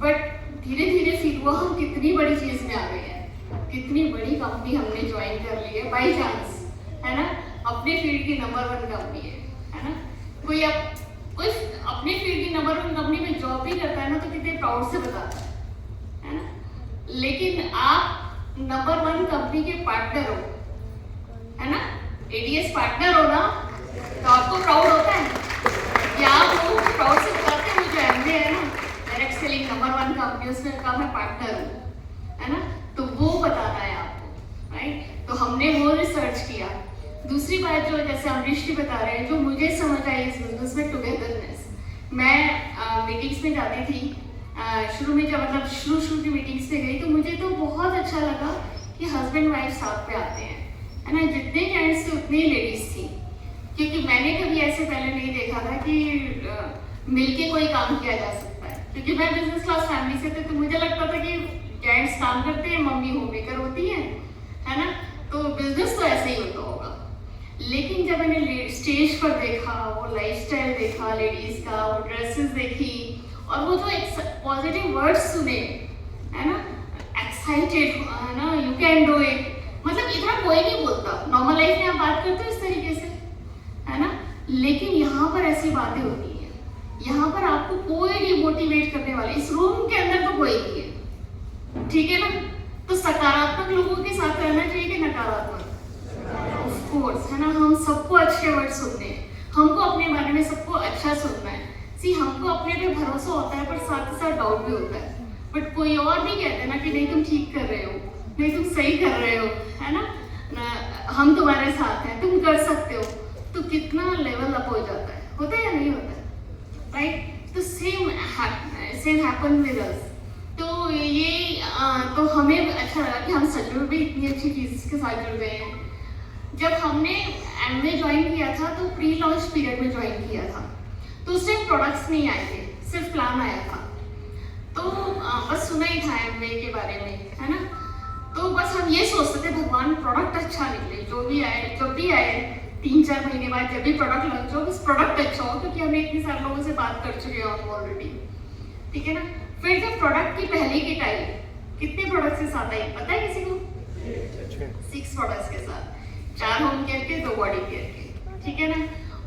बट धीरे धीरे फील हुआ हम कितनी बड़ी चीज में आ गए हैं, कितनी बड़ी कंपनी हमने ज्वाइन कर ली है बाई चांस, है ना। अपने फील्ड की नंबर 1 कंपनी है ना। कोई अपने फील्ड की नंबर 1 कंपनी में जॉब भी करता है ना, तो कितने प्राउड से बताता है ना। लेकिन आप नंबर 1 कंपनी के पार्टनर हो, है ना, एडीएस पार्टनर हो ना, तो आपको प्राउड होता है कि आप लोगों को प्राउड से बताते हैं जो एमबीए है ना, डायरेक्ट सेलिंग नंबर 1 कंपनी, उसमें का मैं पार्टनर हूँ, है ना। तो वो बताना है आपको, राइट। तो हमने वो रिसर्च किया। दूसरी बात जो जैसे अमरीश जी बता रहे हैं, जो मुझे समझ आई इस बिजनेस में, टुगेदरनेस। मैं मीटिंग्स में जाती थी, शुरू में जब मतलब शुरू की मीटिंग्स पे गई, तो मुझे तो बहुत अच्छा लगा कि हस्बैंड वाइफ साथ पे आते हैं, है ना। जितने जेंट्स थे उतनी लेडीज थी, क्योंकि मैंने कभी ऐसे पहले नहीं देखा था कि मिलके कोई काम किया जा सकता है। क्योंकि मैं बिजनेस क्लास फैमिली से थी, तो मुझे लगता था कि जेंट्स काम करते हैं, मम्मी होम मेकर होती है ना, तो बिजनेस तो ऐसे ही होता होगा। लेकिन जब मैंने स्टेज पर देखा, वो लाइफस्टाइल देखा लेडीज का, वो ड्रेसेस देखी, और वो जो एक पॉजिटिव वर्ड्स सुने, है ना, एक्साइटेड, है ना, यू कैन डू इट, मतलब इतना कोई नहीं बोलता। नॉर्मल लाइफ में आप बात करते हो इस तरीके से, है ना, लेकिन यहाँ पर ऐसी बातें होती हैं। यहाँ पर आपको कोई डिमोटिवेट करने वाले इस रूम के अंदर तो कोई नहीं है, ठीक है ना। तो सकारात्मक लोगों के साथ रहना चाहिए कि नकारात्मक? ऑफ कोर्स, है ना। हम सबको अच्छे वर्ड सुनने हैं, हमको अपने बारे में सबको अच्छा सुनना है। सी हमको अपने पे भरोसा होता है, पर साथ ही साथ डाउट भी होता है। बट कोई और नहीं कहते ना कि नहीं तुम ठीक कर रहे हो, नहीं तुम सही कर रहे हो, है ना, हम तुम्हारे साथ हैं, तुम कर सकते हो। तो कितना लेवल अप हो जाता है, होता है या नहीं होता है, राइट। तो सेम हैपन विद अस। तो ये तो हमें अच्छा लगा कि हम सच में भी इतनी अच्छी चीज़ के साथ जुड़ गए हैं। जब हमने एमवे ज्वाइन किया था, तो प्री लॉन्च पीरियड में ज्वाइन किया था, तो उस टाइम प्रोडक्ट्स नहीं आए थे, सिर्फ प्लान आया था। तो बस सुना ही था एमवे के बारे में, है ना। तो बस हम ये सोचते थे भगवान प्रोडक्ट अच्छा निकले, जो भी आए, जब भी आए 3-4 महीने बाद जब भी प्रोडक्ट लॉन्च हो, बस प्रोडक्ट अच्छा हो, क्योंकि हम इतने सारे लोगों से बात कर चुके हैं ऑलरेडी, ठीक है ना। फिर जब प्रोडक्ट की पहली किट आई, कितने प्रोडक्ट्स के साथ आई पता है किसी को? 6 प्रोडक्ट्स के साथ, 4 होम केयर के, 2 बॉडी केयर के, ठीक है ना।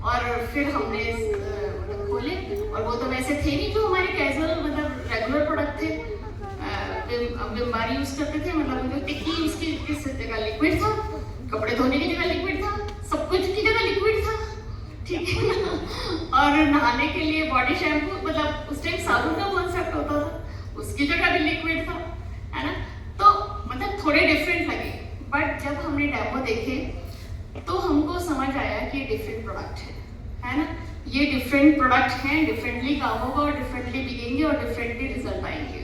और फिर हमने मतलब खोले, और वो तो वैसे थे नहीं जो हमारे कैजुअल मतलब रेगुलर प्रोडक्ट थे। विम यूज करते थे, मतलब जो टिक्की उसकी किस जगह लिक्विड था, कपड़े धोने की जगह लिक्विड था, सब कुछ की जगह लिक्विड था, ठीक है ना। और नहाने के लिए बॉडी शैम्पू, मतलब उस टाइम साबुन का कॉन्सेप्ट होता था, उसकी जगह भी लिक्विड था, है ना। तो मतलब थोड़े डिफरेंट लगे, बट जब हमने डेमो देखे तो हमको समझ आया कि ये डिफरेंट प्रोडक्ट है ना। ये डिफरेंट प्रोडक्ट हैं, डिफरेंटली काम होगा और डिफरेंटली बिकेंगे और डिफरेंटली रिजल्ट आएंगे,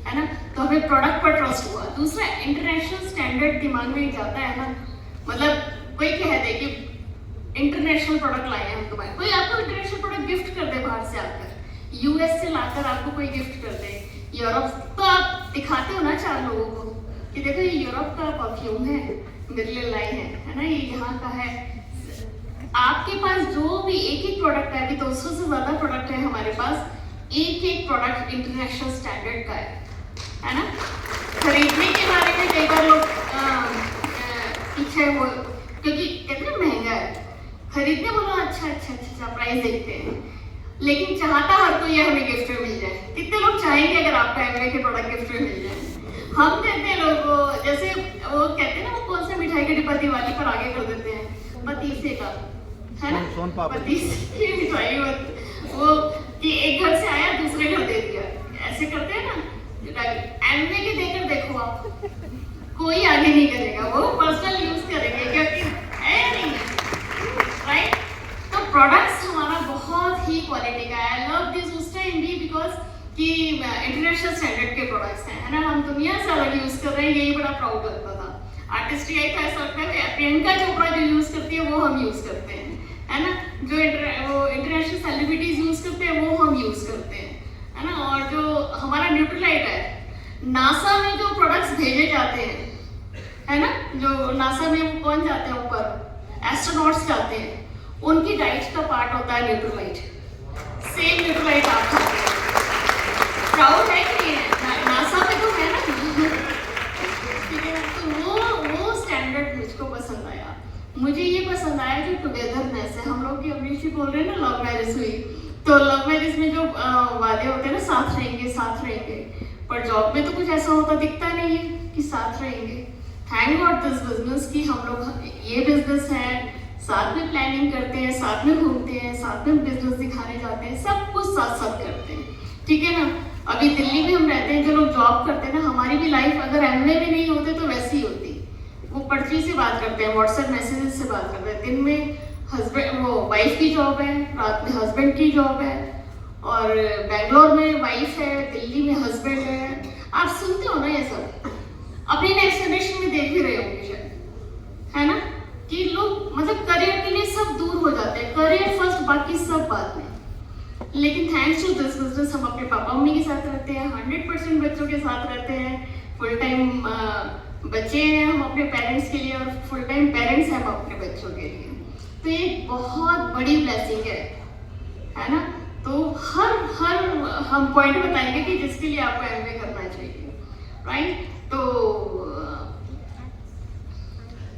है ना। तो हमें प्रोडक्ट पर ट्रस्ट हुआ। दूसरा, इंटरनेशनल स्टैंडर्ड दिमाग में जाता है ना, मतलब कोई कह दे कि इंटरनेशनल प्रोडक्ट लाए हैं हम तुम्हारे, कोई आपको इंटरनेशनल प्रोडक्ट गिफ्ट कर दे बाहर से आकर, यूएस से लाकर आपको कोई गिफ्ट कर दे, यूरोप, तो आप दिखाते हो ना 4 लोगों को कि देखो ये यूरोप का परफ्यूम है, मेरे लिए लाई है ना, ये यहाँ का है। आपके पास जो भी एक प्रोडक्ट है, अभी 200 से ज्यादा प्रोडक्ट है हमारे पास, एक प्रोडक्ट इंटरनेशनल स्टैंडर्ड का है ना। खरीदने के बारे में कई बार लोग पीछे वो, क्योंकि कितना महंगा है, खरीदने बोलो अच्छा प्राइस देखते हैं, लेकिन चाहता हर कोई ये हमें गिफ्ट में मिल जाए। कितने लोग चाहेंगे अगर आपको एमवे के प्रोडक्ट गिफ्ट में मिल जाए? हम कहते हैं लोगों को, जैसे वो कहते हैं ना, वो कौन सा मिठाई की डिब्बा दिवाली पर आगे कर देते हैं, पतीसे का, है ना, पतीसे की मिठाई, वो कि एक घर से आया दूसरे घर दे दिया, ऐसे करते हैं ना। एमवे के देकर देखो आप, कोई आगे नहीं करेगा, वो पर्सनल यूज करेंगे, क्योंकि है नहीं, राइट। तो प्रोडक्ट्स हमारा बहुत ही क्वालिटी का है। आई लव दिस उस टाइम भी बिकॉज कि इंटरनेशनल स्टैंडर्ड के प्रोडक्ट्स हैं, है ना, हम दुनिया से अलग यूज कर रहे हैं, यही बड़ा प्राउड लगता था। आर्टिस्ट्री आई था, ऐसा लगता है प्रियंका चोपड़ा जो यूज करती है वो हम यूज करते हैं, है ना, जो इंटरनेशनल सेलिब्रिटीज यूज करते हैं वो हम यूज करते हैं, है ना। और जो हमारा न्यूट्रलाइट है, नासा में जो प्रोडक्ट्स भेजे जाते हैं, है ना, जो नासा में वो कौन जाते हैं ऊपर, एस्ट्रोनॉट्स जाते हैं, उनकी डाइट का पार्ट होता है न्यूट्रोलाइट। सेम न्यूट्रोलाइट आप खाते हैं। प्राउड है कि नहीं है? नासा पे तो है ना। ठीक है, तो वो स्टैंडर्ड मुझको पसंद आया। मुझे ये पसंद आया जो टुगेदरनेस है। हम लोग की अभी बोल रहे हैं ना लव मैरिज हुई, तो लव मैरिज में जो वादे होते हैं ना साथ रहेंगे साथ रहेंगे, पर जॉब में तो कुछ ऐसा होता दिखता नहीं है कि साथ रहेंगे। थैंक गॉड दिस बिजनेस की हम लोग ये बिजनेस है, साथ में प्लानिंग करते हैं, साथ में घूमते हैं, साथ में बिजनेस दिखाने जाते हैं, सब कुछ साथ साथ करते हैं। ठीक है ना। अभी दिल्ली में हम रहते हैं, जो लोग जॉब करते हैं ना, हमारी भी लाइफ अगर एमवे में नहीं होते तो वैसी ही होती। वो पर्ची से बात करते हैं, व्हाट्सएप मैसेजेस से बात करते हैं। दिन में हस्बैंड वो वाइफ की जॉब है, रात में हस्बैंड की जॉब है, और बेंगलोर में वाइफ है, दिल्ली में हस्बैंड है। आप सुनते हो ना ये सब, अपनी नेक्स्ट जनरेशन में देख भी रहे होंगे शायद, है ना, कि लोग मतलब करियर के लिए सब दूर हो जाते हैं, करियर फर्स्ट बाकी सब बाद में। लेकिन थैंक्स टू दिस बिजनेस हम अपने पापा मम्मी के साथ रहते हैं, 100% बच्चों के साथ रहते हैं, फुल टाइम बच्चे हैं हम अपने पेरेंट्स के लिए, और फुल टाइम पेरेंट्स हैं हम अपने बच्चों के लिए। तो ये बहुत बड़ी ब्लेसिंग है ना। तो हर हम पॉइंट बताएंगे कि जिसके लिए आपको एमबीए करना चाहिए, राइट। तो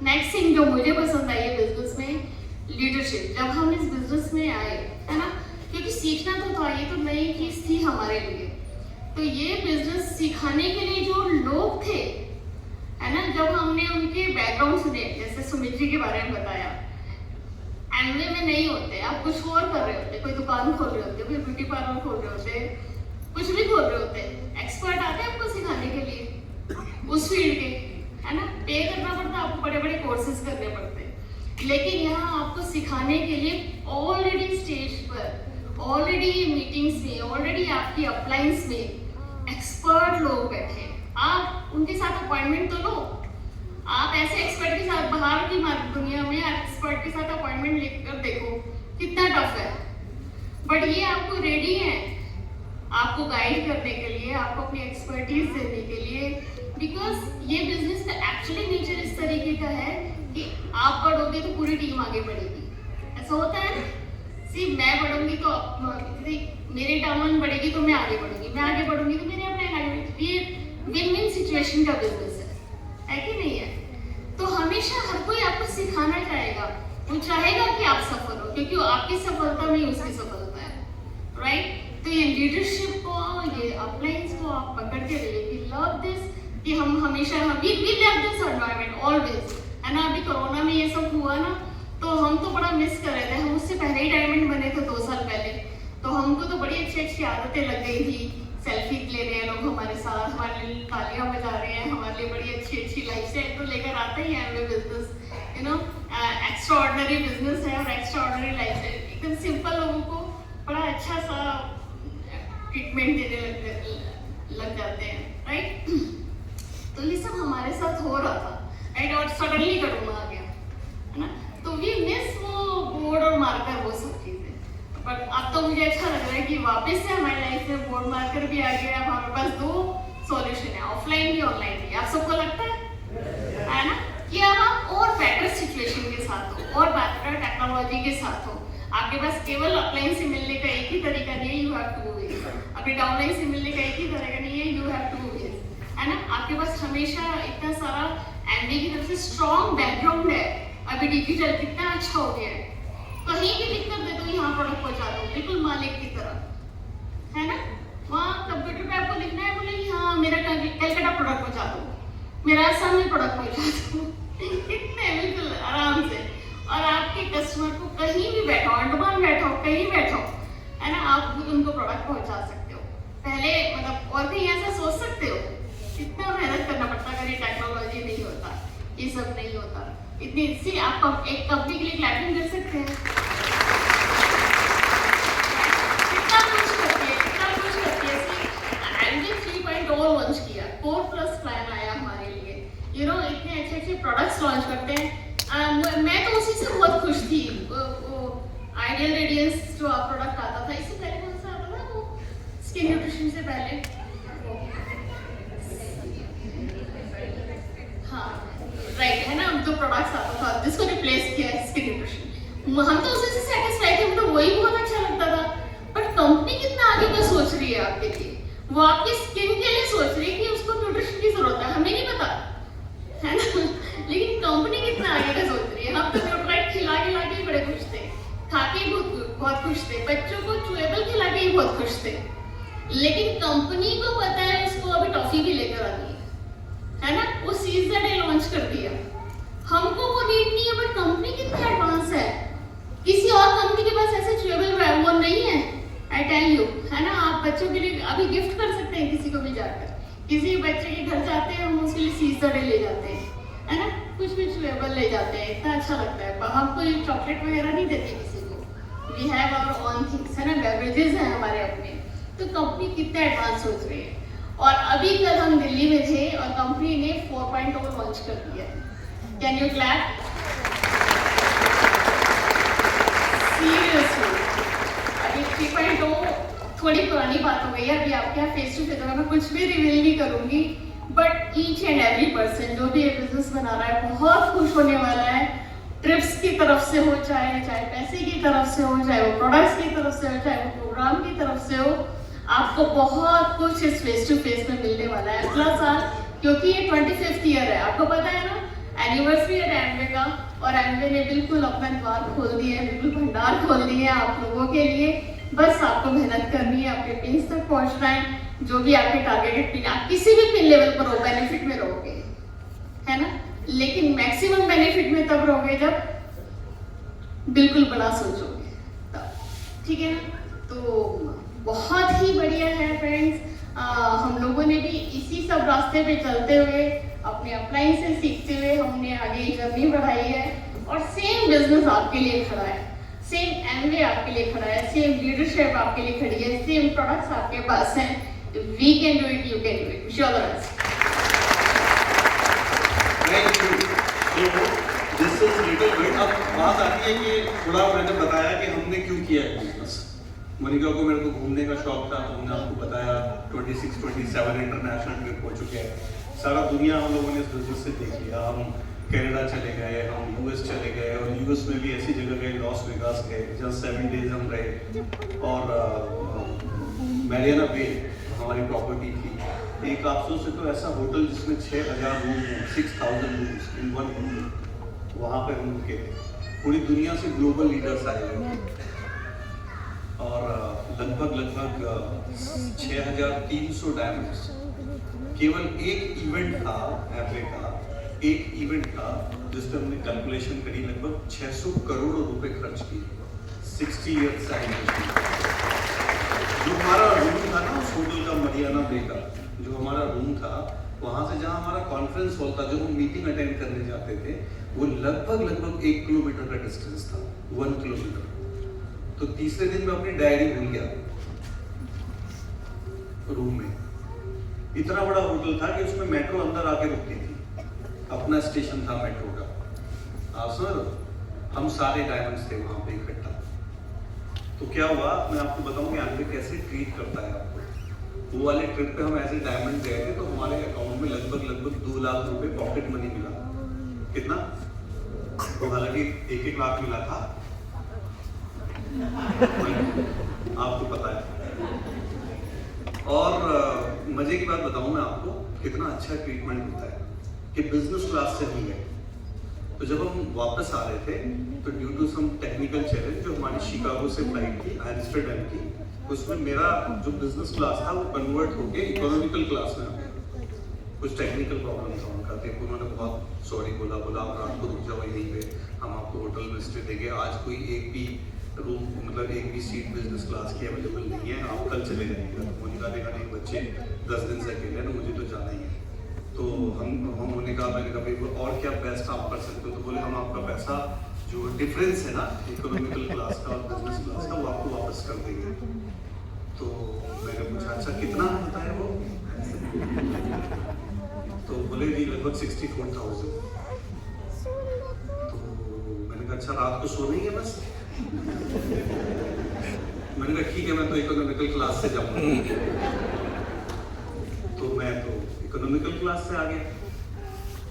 नेक्स्ट थिंग जो मुझे पसंद आई है बिजनेस में, लीडरशिप। जब हम इस बिजनेस में आए, है ना, क्योंकि सीखना तो था, ये तो नई चीज थी हमारे लिए। तो ये बिजनेस सिखाने के लिए जो लोग थे, है ना, जब हमने उनके बैकग्राउंड सुने, जैसे सुमित जी के बारे में बताया, एमवे में नहीं होते, आप कुछ और कर रहे होते, कोई दुकान खोल रहे होते, कोई ब्यूटी पार्लर खोल रहे होते, कुछ भी खोल रहे होते, एक्सपर्ट आते हैं आपको सिखाने के लिए उस फील्ड के, है ना। पे करना पड़ता, आपको बड़े बड़े कोर्सेज करने पड़ते हैं। लेकिन यहाँ आपको सिखाने के लिए ऑलरेडी स्टेज पर, ऑलरेडी मीटिंग्स में, ऑलरेडी आपकी अपलाइंस में एक्सपर्ट लोग बैठे हैं। आप उनके साथ अपॉइंटमेंट तो लो। आप ऐसे एक्सपर्ट के साथ बाहर की दुनिया में एक्सपर्ट के साथ अपॉइंटमेंट लेकर देखो कितना टफ है, बट ये आपको रेडी है आपको गाइड करने के लिए, आपको अपनी एक्सपर्टीज देने के लिए। बिकॉज ये बिजनेस का एक्चुअली नेचर इस तरीके का है कि आप बढ़ोगे तो पूरी टीम आगे बढ़ेगी। ऐसा होता है ना, सिर्फ मैं बढ़ूंगी तो मेरी टाउन बढ़ेगी तो मैं आगे बढ़ूंगी, मैं आगे बढ़ूंगी तो मेरे अपने आगे बढ़ेगी। ये विन विन सिचुएशन का बिजनेस है कि नहीं है। तो हमेशा हर कोई आपको सिखाना चाहेगा, वो चाहेगा कि आप सफल हो, क्योंकि आपकी सफलता में उसकी सफलता है, राइट। तो ये लीडरशिप को, ये अपलाइंस को आप पकड़ के रहिए कि लव दिस, कि हम हमेशा we love this environment always, है ना। अभी कोरोना में ये सब हुआ ना, तो हम तो बड़ा मिस कर रहे थे। हम उससे पहले ही डायमंड बने थे 2 साल पहले, तो हमको तो बड़ी अच्छी अच्छी आदतें लग गई थी। सेल्फी ले रहे हैं लोग हमारे साथ, हमारे लिए तालियां बजा रहे हैं, हमारे लिए बड़ी अच्छी अच्छी लाइफस्टाइल तो लेकर आते ही हैं। Business, you know, extra ordinary business है और एक्स्ट्रा ऑर्डिनरी लाइफस्टाइल, एकदम सिंपल लोगों को बड़ा अच्छा सा ट्रीटमेंट देने लग जाते हैं, राइट। तो ये सब हमारे साथ हो रहा था, राइट। और सडनली कोरोना आ गया, है ना। तो वी मिस वो बोर्ड और मार्कर, वो सब चीजें। बट अब तो मुझे अच्छा लग रहा है कि वापस से हमारी लाइफ में बोर्ड मार्कर भी आ गया। अब हमारे पास 2 सॉल्यूशन है, ऑफलाइन भी ऑनलाइन भी। आप सबको लगता है ना, कि अब आप और बेटर सिचुएशन के साथ हो और बेटर टेक्नोलॉजी के साथ हो। आपके पास केवल अपलाइन से मिलने का एक ही तरीका नहीं है, you have to go ways. अभी डाउनलाइन से मिलने का एक ही तरीका नहीं है, you have to go ways, है ना। आपके पास हमेशा इतना सारा एमबीए की तरफ से स्ट्रॉन्ग बैकग्राउंड है। अभी डिजिटल कितना अच्छा हो गया है, कहीं भी दिक्कत दे दो यहाँ प्रोडक्ट पहुंचा दो, बिल्कुल मालिक की तरह, है ना। वहाँ कंप्यूटर पे आपको लिखना है, बोले कि हाँ मेरा कलकत्ता प्रोडक्ट पहुंचा दो, मेरा असम में प्रोडक्ट पहुंचा दो, इतने बिल्कुल आराम से। और आपके कस्टमर को कहीं भी बैठो, अंडमान बैठो, कहीं बैठो, है ना, आप उनको प्रोडक्ट पहुंचा सकते हो। पहले मतलब और कहीं ऐसा सोच सकते हो, इतना मेहनत करना पड़ता अगर ये टेक्नोलॉजी नहीं होता, ये सब नहीं होता। इतनी सी आप एक कंपनी के लिए क्लैपिंग कर सकते हैं, कितना कुछ करती है, कितना कुछ करती है। एमबीए 3.0 लॉन्च किया, 4+ प्लान आया हमारे लिए, यू नो, इतने अच्छे अच्छे प्रोडक्ट्स लॉन्च करते हैं। मैं तो उसी से बहुत खुश थी। वो आइडियल रेडियंस जो प्रोडक्ट आता था, इससे पहले कौन सा आता था, वो स्किन न्यूट्रिशन से पहले, हाँ राइट है ना, जो प्रोडक्ट्स आता था जिसको रिप्लेस किया स्किन न्यूट्रिशन, हम तो उससे सेटिस्फाई थे, मतलब वही बहुत अच्छा लगता था। बट कंपनी कितना आगे का सोच रही है आप देखिए, वो आपकी स्किन के लिए सोच रही है कि उसको न्यूट्रिशन की जरूरत है, हमें नहीं पता है ना, लेकिन कंपनी कितना आगे का सोच रही है। हम तो न्यूट्राइट खिला के बड़े खुश थे, खा के बहुत खुश थे, बच्चों को चुएबल खिला के ही बहुत खुश थे, लेकिन कंपनी को पता है उसको अभी टॉफी भी लेकर आनी है ना, वो सीज द डे लॉन्च कर दिया। हमको वो नीड नहीं है, बट कंपनी कितनी एडवांस है, किसी और कंपनी के पास ऐसे चुएबल वो नहीं है। आई टेल यू है ना, आप बच्चों के लिए अभी गिफ्ट कर सकते हैं किसी को भी जाकर, किसी बच्चे के घर जाते हैं हम उसके लिए सीज द डे ले जाते हैं है ना, कुछ भी चुएबल ले जाते हैं, इतना अच्छा लगता है। हम कोई चॉकलेट वगैरह नहीं देते किसी को, we have our own things है ना, बेवरेजेस हैं हमारे अपने। तो कंपनी कितना एडवांस सोच रही है। और अभी कल हम दिल्ली में थे और कंपनी ने 4.0 लॉन्च कर दिया। Can you clap? सीरियसली अभी 3.0 थोड़ी पुरानी बात हो गई है, अभी आपके यहाँ फेस टू फेस होगा, मैं कुछ भी रिवील नहीं करूंगी, but each and every person जो भी ये बिजनेस बना रहा है बहुत खुश होने वाला है। ट्रिप्स की तरफ से हो, चाहे पैसे की तरफ से हो, चाहे वो प्रोडक्ट्स की तरफ से हो, चाहे वो प्रोग्राम की तरफ से हो, आपको बहुत कुछ इस फेस टू फेस में मिलने वाला है अगला साल, क्योंकि ये 25th ईयर है, आपको पता है ना, एनिवर्सरी है एमवे का, और एमवे ने बिल्कुल अपना द्वार खोल दिए हैं, बिल्कुल भंडार खोल दिए हैं आप लोगों के लिए। बस आपको मेहनत करनी है, आपके पिन तक पहुंचना है, जो भी आपके टारगेटेड पिन, आप किसी भी पिन लेवल पर हो, बेनिफिट में रहोगे है ना, लेकिन मैक्सिमम बेनिफिट में तब रहोगे जब बिल्कुल बड़ा सोचोगे तब, ठीक है ना। तो बहुत ही बढ़िया है फ्रेंड्स, हम लोगों ने भी इसी सब रास्ते पे चलते हुए अपने अपलाइन से सीखते हुए हमने आगे जर्नी बढ़ाई है, और सेम बिजनेस आपके लिए खड़ा है, सेम एमवे आपके लिए खड़ा है, सेम लीडरशिप आपके लिए खड़ी है, सेम प्रोडक्ट्स आपके पास हैं। We can do it, you can do it, wish you all the best. This is little bit, अब बात आती है कि थोड़ा मैंने बताया कि हमने क्यों किया है बिजनेस। मोनिका को मेरे को घूमने का शौक था, तो हमने आपको बताया 26-27 इंटरनेशनल ट्रिप हो चुके हैं, सारा दुनिया हम लोगों ने इस बिजनेस से देख लिया। हम कनाडा चले गए, हम यूएस चले गए, और यूएस में भी ऐसी जगह गए, लॉस वेगास गए, जहाँ 7 डेज हम रहे, और मैरियाना बे हमारी प्रॉपर्टी थी। एक आप सोच सकते हो ऐसा होटल जिसमें 6000 रूम हो, 6000 रूम्स इन वन रूम, वहाँ पे हम रुके। पूरी दुनिया से ग्लोबल लीडर्स आए हुए, और लगभग 6300 डायमंड्स। केवल एक इवेंट था एमवे का, एक इवेंट था जिसपे हमने कैलकुलेशन करी, लगभग 600 करोड़ रुपए खर्च किए 60 ईयर्स एनिवर्सरी। जो हमारा रूम था ना उस होटल का, मरियाना बे का जो हमारा रूम था, वहाँ से जहाँ हमारा कॉन्फ्रेंस हॉल था, जो हम मीटिंग अटेंड करने जाते थे, वो लगभग 1 किलोमीटर का डिस्टेंस था, 1 किलोमीटर। तो तीसरे दिन मैं अपनी डायरी भूल गया रूम में। इतना बड़ा होटल था कि उसमें मेट्रो अंदर आके रुकती थी, अपना स्टेशन था मेट्रो का। आप समझ रहे हो, हम सारे डायमंड्स थे वहां पे इकट्ठा। तो क्या हुआ, मैं आपको बताऊं कि एमवे कैसे ट्रीट करता है आपको। वो वाले ट्रिप पे हम ऐसे डायमंड गए थे, तो हमारे अकाउंट में लगभग 2 लाख रुपए पॉकेट मनी मिला। कितना? तो हालांकि 1-1 लाख मिला था, आपको पता है। और मजे की बात बताऊं मैं आपको, कितना अच्छा ट्रीटमेंट होता है कि बिजनेस क्लास से हम गए। तो जब हम वापस आ रहे थे, तो due to some technical challenge, जो हमारी शिकागो से फ्लाइट थी एम्स्टर्डम की, उसमें मेरा जो बिजनेस क्लास था वो कन्वर्ट होके इकोनॉमिकल क्लास में आ गया। कुछ टेक्निकल प्रॉब्लम था उनका, तो उन्होंने बहुत सॉरी बोला आप रात को रुक जाओ यहीं पे, हम आपको होटल में स्टे देंगे, आज कोई एक भी रूम, मतलब एक भी सीट बिजनेस क्लास की अवेलेबल नहीं है, आप कल चले जाइएगा। मोनिका ने कहा नहीं बच्चे 10 दिन से अकेले ना, मुझे तो जाना ही है। तो हमने कहा, मैंने कहा भाई और क्या बेस्ट आप कर सकते हो, तो बोले हम आपका पैसा जो डिफरेंस है ना इकोनॉमिकल क्लास का और बिजनेस क्लास का, वो आपको वापस कर देंगे। तो मैंने पूछा अच्छा कितना होता है वो, तो बोले जी लगभग 64,000। तो मैंने कहा अच्छा रात को सो नहीं है बस। मैंने कहा ठीक है, मैं तो इकोनॉमिकल क्लास से जाऊंगा। तो मैं तो इकोनॉमिकल क्लास से आ गया।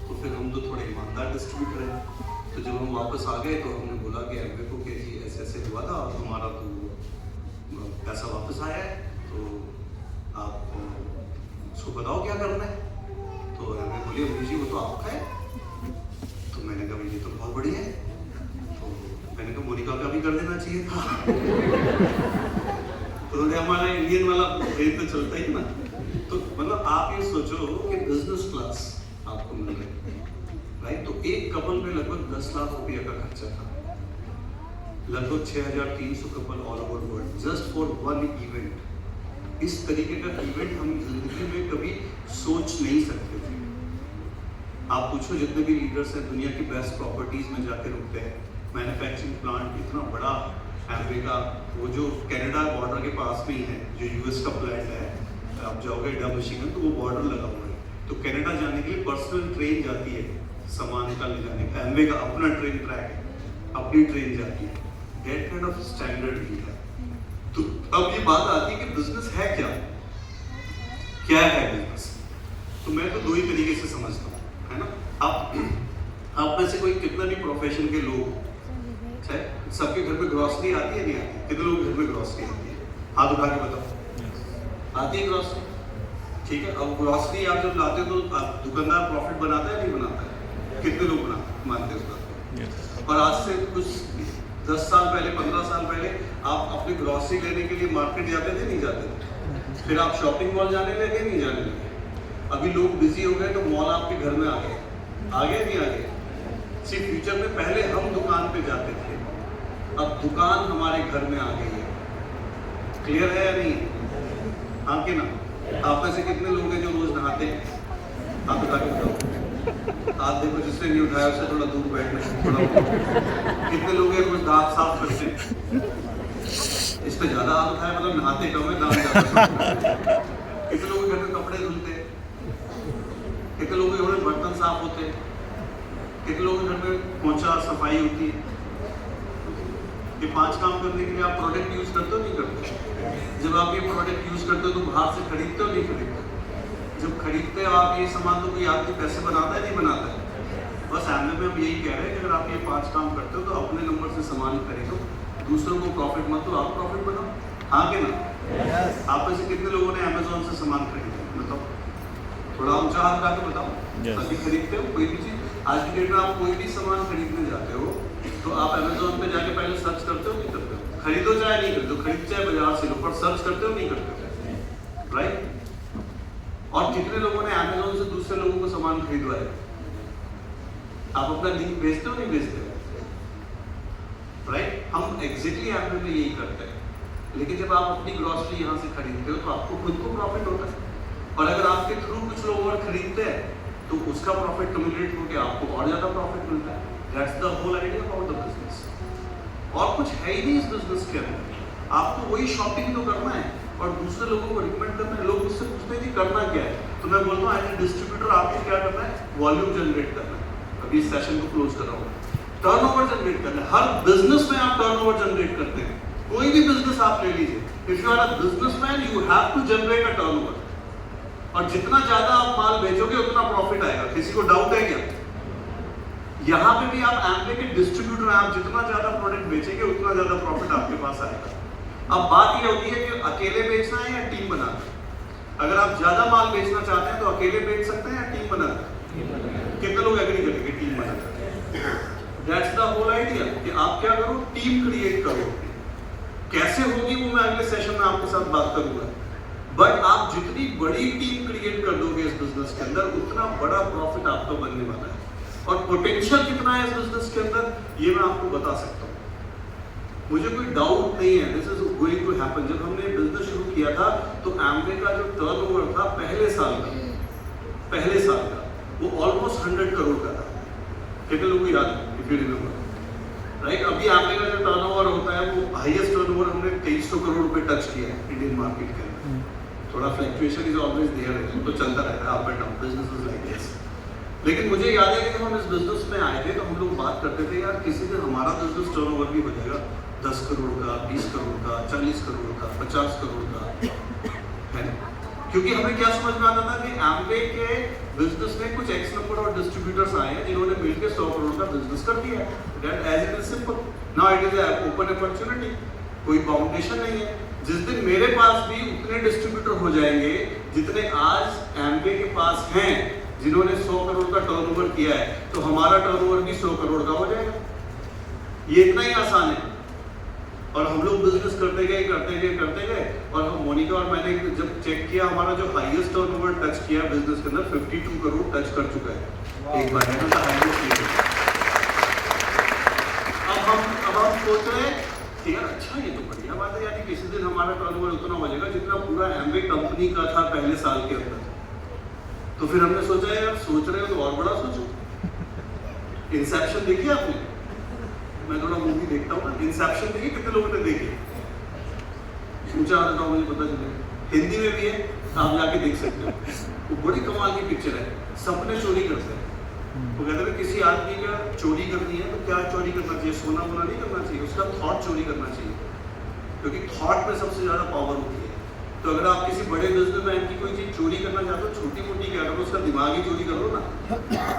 तो फिर हम तो थोड़े ईमानदार डिस्ट्रीब्यूटर हैं। तो जब हम वापस आ गए तो हमने बोला कि एमवे को कि जी ऐसे ऐसे हुआ था और हमारा तो पैसा वापस आया है, तो आप उसको बताओ क्या करना है। तो एमवे बोली अभी जी वो तो आपका है। तो मैंने कहा ये तो बहुत बढ़िया है। तो मैंने कहा मोनिका का भी कर देना चाहिए था। तो हमारा इंडियन वाला रेट तो चलता ही ना। तो मतलब आप ये सोचो कि बिजनेस क्लास आपको मिल रही है, राइट। तो एक कपल में लगभग 10 लाख रुपया का खर्चा था, लगभग 6300 couple all over world just for one event. इस तरीके का इवेंट हम जिंदगी में कभी सोच नहीं सकते थे। आप पूछो जितने भी लीडर्स हैं दुनिया की बेस्ट प्रॉपर्टीज में जाके रुकते हैं, मैन्युफैक्चरिंग प्लांट इतना बड़ा एमवे का, वो जो कनाडा बॉर्डर के पास में ही है, जो यूएस का प्लांट है, आप जाओगे डा मिशिगन तो वो बॉर्डर लगा हुआ है। तो कनाडा जाने के लिए पर्सनल ट्रेन जाती है सामान का ले जाने का, एमवे का अपना ट्रेन ट्रैक है, अपनी ट्रेन जाती है। दैट काइंड ऑफ स्टैंडर्ड भी है। तो अब ये बात आती है कि बिजनेस है क्या, क्या है बिजनेस। तो मैं तो दो ही तरीके से समझता हूँ, है ना। आप में से कोई कितना भी प्रोफेशन के लोग, सबके घर में ग्रोसरी आती है नहीं आती? कितने लोग घर में ग्रोसरी आती है? हाथ उठा के बताओ। आती है ग्रोसरी, ठीक है। अब ग्रोसरी आप जब लाते हो तो दुकानदार प्रॉफिट बनाता है नहीं बनाता है? कितने लोग मानते हैं उस बात को? और आज से कुछ 10 साल पहले, 15 साल पहले आप अपनी ग्रोसरी लेने के लिए मार्केट जाते थे नहीं जाते थे? फिर आप शॉपिंग मॉल जाने लगे नहीं जाने लगे? अभी लोग बिजी हो गए तो मॉल आपके घर में आ गए नहीं आ गए? सिर्फ फ्यूचर में पहले हम दुकान पे जाते थे, अब दुकान हमारे घर में आ गई है। क्लियर है या नहीं? हाँ कि ना? आप में से कितने लोग हैं जो रोज नहाते हैं? आप बता के बताओ। हाथ देखो, जिसने नहीं उठाया उससे थोड़ा दूर बैठना। कितने लोग हैं रोज दांत साफ करते हैं? इस पे ज्यादा हाथ उठाया मतलब नहाते कम है, दांत ज्यादा। कितने लोग घर में कपड़े धुलते हैं? कितने लोग घर में बर्तन साफ होते हैं? कितने लोग घर में पोंछा सफाई होती है? ये 5 काम करने के लिए आप प्रोडक्ट यूज करते हो नहीं करते? जब आप ये प्रोडक्ट यूज करते हो तो बाहर से खरीदते हो नहीं खरीदते? जब खरीदते हो आप ये सामान तो कोई आदमी पैसे बनाता है नहीं बनाता है? बस एमवे में हम यही कह रहे हैं कि अगर आप ये 5 काम करते हो तो अपने नंबर से सामान खरीदो, दूसरों को प्रॉफिट मत दो, आप प्रॉफिट बनाओ। हाँ कि ना? आप में से कितने लोगों ने अमेजोन से सामान खरीदा? बताओ, थोड़ा ऊंचा हाथ उठा के बताओ। अभी खरीदते हो कोई भी चीज? आज की डेट में आप कोई भी सामान खरीदने जाते हो तो आप अमेजोन पे जाके पहले सर्च करते हो नहीं करते हो? खरीदो चाहे नहीं खरीदो, खरीद चाहे बाजार से लो, पर सर्च करते हो नहीं करते हो? राइट। और कितने लोगों ने अमेजोन से दूसरे लोगों को सामान खरीदवाया? आप अपना लिंक भेजते हो नहीं भेजते हो? राइट। हम एग्जैक्टली एमवे में यही करते हैं। लेकिन जब आप अपनी ग्रोसरी यहाँ से खरीदते हो तो आपको खुद को प्रॉफिट होता है, और अगर आपके थ्रू कुछ लोग और खरीदते हैं तो उसका प्रॉफिट कम्युलेट होकर आपको और ज्यादा प्रॉफिट मिलता है। That's the whole idea about the business. और कुछ है ही नहीं इस बिजनेस के अंदर। आपको वही शॉपिंग तो करना है और दूसरे लोगों को रिकमेंड करना है। लोग मुझसे पूछते हैं कि करना क्या है, तो मैं बोलता हूँ एज ए डिस्ट्रीब्यूटर आपको क्या करना है? वॉल्यूम जनरेट करना है। अभी इस सेशन को क्लोज कर रहा हूँ। टर्नओवर जनरेट करना है। हर बिजनेस में आप टर्नओवर जनरेट करते हैं। कोई भी बिजनेस आप ले लीजिए, if you are a businessman you have to generate a turnover. और जितना ज्यादा आप माल बेचोगे उतना प्रॉफिट आएगा। किसी को डाउट है क्या? यहाँ पे भी आप एमवे के डिस्ट्रीब्यूटर हैं, आप जितना ज्यादा प्रोडक्ट बेचेंगे उतना ज्यादा प्रॉफिट आपके पास आएगा। अब बात ये होती है कि अकेले बेचना है या टीम बनाना है। अगर आप ज्यादा माल बेचना चाहते हैं तो अकेले बेच सकते हैं या टीम बनाना है? कितने लोग एग्री करेंगे टीम बनाना? दैट्स द होल आइडिया कि आप क्या करो, टीम क्रिएट करो। कैसे होगी वो मैं अगले सेशन में आपके साथ बात करूंगा। बट आप जितनी बड़ी टीम क्रिएट कर दोगे इस बिजनेस के अंदर उतना बड़ा प्रॉफिट आपका बनने वाला है। और पोटेंशियल कितना है इस बिजनेस के अंदर ये मैं आपको बता सकता हूँ। मुझे कोई डाउट नहीं है, this is going to happen. जब हमने बिजनेस शुरू किया था तो एमवे का जो टर्नओवर था पहले साल का वो ऑलमोस्ट 100 करोड़ का था। कितने लोगों को याद है? If you remember, right. अभी एमवे का जो टर्नओवर होता है वो हाईएस्ट टर्नओवर हमने 2300 करोड़ रुपए टच किया है इंडियन मार्केट के अंदर। थोड़ा फ्लक्चुएशन इज ऑलवेज देयर है, तो चलता रहता है up and down, business is like this. लेकिन मुझे याद है कि जब हम इस बिजनेस में आए थे तो हम लोग बात करते थे यार किसी दिन हमारा बिजनेस टर्नओवर भी हो जाएगा 10 करोड़ का, 20 करोड़ का, 40 करोड़ का, 50 करोड़ का, है ना। क्योंकि हमें क्या समझ में आता था कि एम्वे के बिजनेस में कुछ एक्स नंबर और डिस्ट्रीब्यूटर्स आए हैं जिन्होंने मिलकर 100 करोड़ का बिजनेस कर दिया है। That as it is simple, now it is open opportunity, कोई बाउंडेशन नहीं है। जिस दिन मेरे पास भी उतने डिस्ट्रीब्यूटर हो जाएंगे जितने आज एम्वे के पास हैं, जिन्होंने 100 करोड़ का टर्नओवर किया है, तो हमारा टर्नओवर भी 100 करोड़ का हो जाएगा। ये इतना ही आसान है। और हम लोग बिजनेस करते गए और हम मोनिका और मैंने जब चेक किया, हमारा जो हाईएस्ट टर्नओवर टच किया बिजनेस के अंदर 52 करोड़ टच कर चुका है एक बार में, हाईएस्ट। अब हम सोच रहे हैं कि यार अच्छा, ये तो बढ़िया बात है यार, किसी दिन हमारा टर्नओवर उतना हो जाएगा जितना पूरा एम्वे कंपनी का था पहले साल के अंदर। तो फिर हमने सोचा यार, सोच रहे हो तो और बड़ा सोचो। इंसेप्शन देखिए आपने? मैं थोड़ा मूवी देखता हूँ ना, इंसेप्शन देखिए, कितने लोगों ने देखी? ऊंचा आ जाता हूँ, मुझे पता चले, हिंदी में भी है, आप जाके देख सकते हो। वो बड़ी कमाल की पिक्चर है। सपने चोरी करते हैं। वो कहते हैं किसी आदमी का चोरी करनी है तो क्या चोरी करना चाहिए? सोना वोना नहीं करना चाहिए, उसका थॉट चोरी करना चाहिए, क्योंकि थॉट में सबसे ज्यादा पावर होती है। तो अगर आप किसी बड़े बिजनेसमैन की कोई चीज चोरी करना चाहते हो, छोटी मोटी क्या करो, उसका दिमाग ही चोरी करो ना।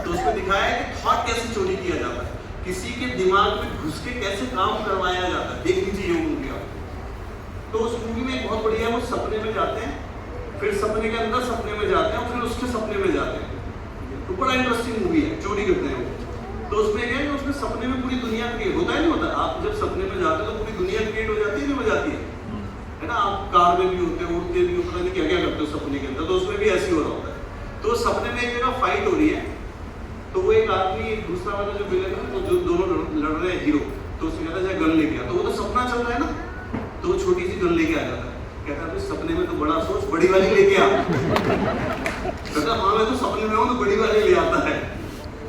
तो उसमें दिखाया है कि थॉट कैसे चोरी किया जाता है, किसी के दिमाग में घुस के कैसे काम करवाया जाता है। देख लीजिए ये मूवी आप। तो उस मूवी में बहुत बढ़िया है, वो सपने में जाते हैं, फिर सपने के अंदर सपने में जाते हैं, और फिर उसके सपने में जाते हैं। तो बड़ा इंटरेस्टिंग मूवी है, चोरी करते हैं वो। तो उसमें क्या है, उसमें सपने में पूरी दुनिया क्रिएट होता है, नहीं होता? आप जब सपने में जाते हो तो पूरी दुनिया क्रिएट हो जाती है, नहीं हो जाती है ना? आप कार में भी होते हो, उड़ते भी हो, पता नहीं क्या क्या करते हो सपने के अंदर। तो उसमें भी ऐसे हो रहा होता है। तो सपने में एक जगह फाइट हो रही है, तो वो एक आदमी, दूसरा वाला जो विलेन है, तो जो दोनों लड़ रहे हैं हीरो, तो उससे कहता है गन लेके आ। तो वो तो सपना चल रहा है ना, तो वो छोटी सी गन लेके आ जाता है। कहता है सपने में तो बड़ा सोच, बड़ी वाली लेके आ। कहता हाँ, मैं तो सपने में हूँ तो बड़ी वाली ले आता है।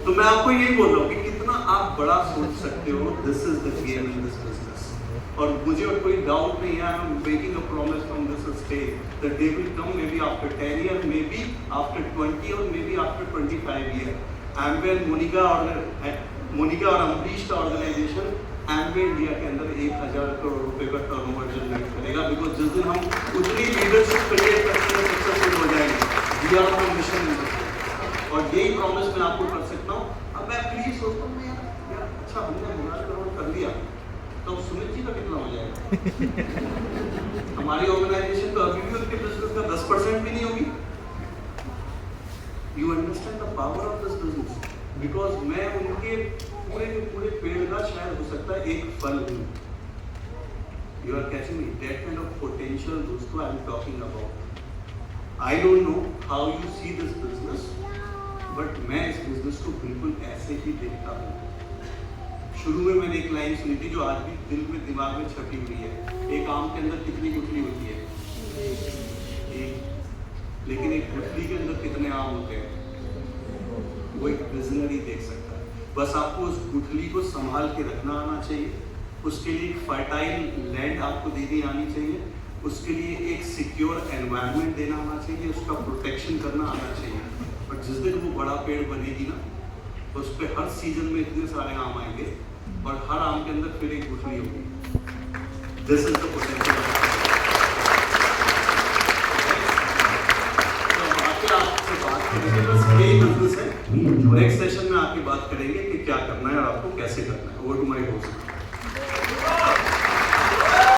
तो मैं आपको यही बोल रहा हूँ कि कितना आप बड़ा सोच सकते हो। This is the game in this business. और मुझे और कोई डाउट नहीं है, I am making a promise from this stage that they will come may be after 10 year, may be after 20 और may be after 25 year. Amway and Monika और अम्बरीश का organisation एम्वे India के अंदर 1000 करोड़ रुपए का टर्नओवर जनरेट करेगा। बिकॉज जिस दिन हम उतनी लीडरशिप क्रिएट करते हैं, सक्सेसफुल हो जाएंगे। वी आर ऑन मिशन, और यही प्रॉमिस मैं आपको कर सकता हूँ। अब मैं प्लीज सोचता हूँ यार अच्छा, हमने 1000 करोड़ कर दिया, तो सुमित जी का कितना हो जाएगा? हमारी ऑर्गेनाइजेशन तो अभी भी उनके बिजनेस का 10% भी नहीं होगी। You understand the power of this business? Because मैं उनके पूरे के पूरे पेड़ का शायद हो सकता है एक फल हूँ। You are catching me? That kind of potential दोस्तों I am talking about. I don't know how you see this business, but मैं इस बिजनेस को बिल्कुल ऐसे ही देखता हूँ। शुरू में मैंने एक लाइन सुनी थी जो आज भी दिल में दिमाग में छपी हुई है। एक आम के अंदर कितनी गुठली होती है? एक। लेकिन एक गुठली के अंदर कितने आम होते हैं? वो एक विजनरी देख सकता है। बस आपको उस गुठली को संभाल के रखना आना चाहिए, उसके लिए एक फर्टाइल लैंड आपको देनी आनी चाहिए, उसके लिए एक सिक्योर एनवायरनमेंट देना आना चाहिए, उसका प्रोटेक्शन करना आना चाहिए। और जिस दिन वो बड़ा पेड़ बनेगी ना, तो उस पर हर सीजन में इतने सारे आम आएंगे और हर आम के अंदर फिर एक गुठली होगी। This is the potential. आपसे बात करेंगे, बस यही बिजनेस है। नेक्स्ट सेशन में आके बात करेंगे कि क्या करना है और आपको कैसे करना है।